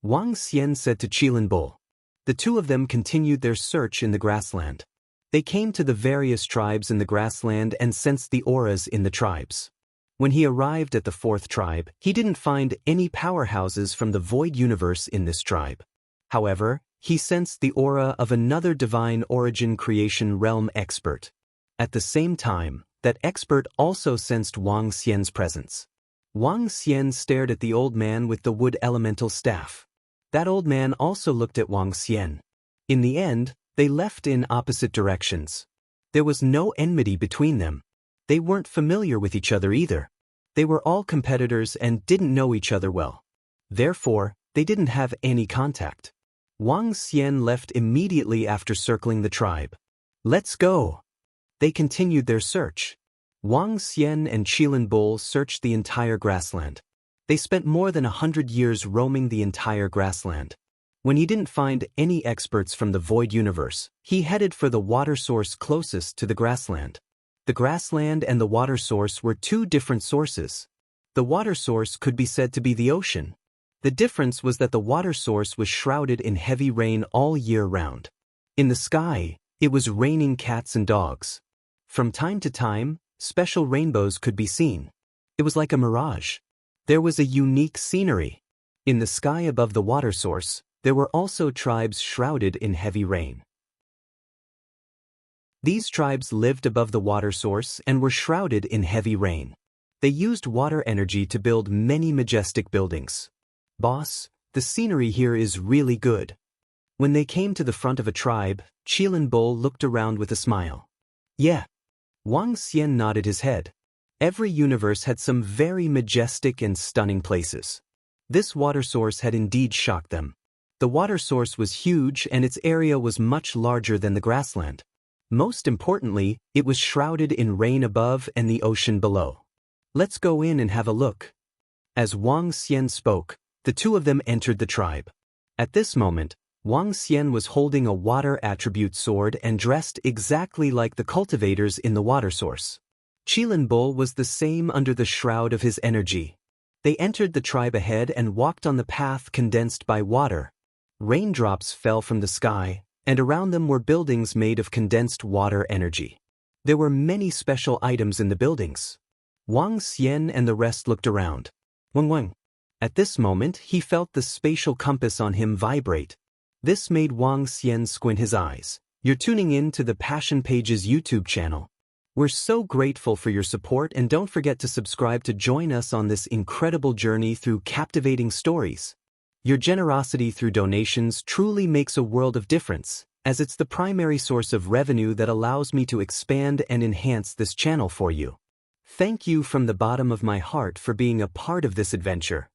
Wang Xian said to Qilin Bull. The two of them continued their search in the grassland. They came to the various tribes in the grassland and sensed the auras in the tribes. When he arrived at the 4th tribe, he didn't find any powerhouses from the Void universe in this tribe. However, he sensed the aura of another divine origin creation realm expert. At the same time, that expert also sensed Wang Xian's presence. Wang Xian stared at the old man with the wood elemental staff. That old man also looked at Wang Xian. In the end, they left in opposite directions. There was no enmity between them. They weren't familiar with each other either. They were all competitors and didn't know each other well. Therefore, they didn't have any contact. Wang Xian left immediately after circling the tribe. "Let's go." They continued their search. Wang Xian and Qilin Bull searched the entire grassland. They spent more than 100 years roaming the entire grassland. When he didn't find any experts from the Void universe, he headed for the water source closest to the grassland. The grassland and the water source were 2 different sources. The water source could be said to be the ocean. The difference was that the water source was shrouded in heavy rain all year round. In the sky, it was raining cats and dogs. From time to time, special rainbows could be seen. It was like a mirage. There was a unique scenery. In the sky above the water source, there were also tribes shrouded in heavy rain. These tribes lived above the water source and were shrouded in heavy rain. They used water energy to build many majestic buildings. "Boss, the scenery here is really good." When they came to the front of a tribe, Qilin Bull looked around with a smile. "Yeah." Wang Xian nodded his head. Every universe had some very majestic and stunning places. This water source had indeed shocked them. The water source was huge and its area was much larger than the grassland. Most importantly, it was shrouded in rain above and the ocean below. "Let's go in and have a look." As Wang Xian spoke, the two of them entered the tribe. At this moment, Wang Xian was holding a water attribute sword and dressed exactly like the cultivators in the water source. Qilin Bull was the same under the shroud of his energy. They entered the tribe ahead and walked on the path condensed by water. Raindrops fell from the sky, and around them were buildings made of condensed water energy. There were many special items in the buildings. Wang Xian and the rest looked around. Wang. At this moment, he felt the spatial compass on him vibrate. This made Wang Xian squint his eyes. "You're tuning in to the Passion Pages YouTube channel. We're so grateful for your support, and don't forget to subscribe to join us on this incredible journey through captivating stories. Your generosity through donations truly makes a world of difference, as it's the primary source of revenue that allows me to expand and enhance this channel for you. Thank you from the bottom of my heart for being a part of this adventure.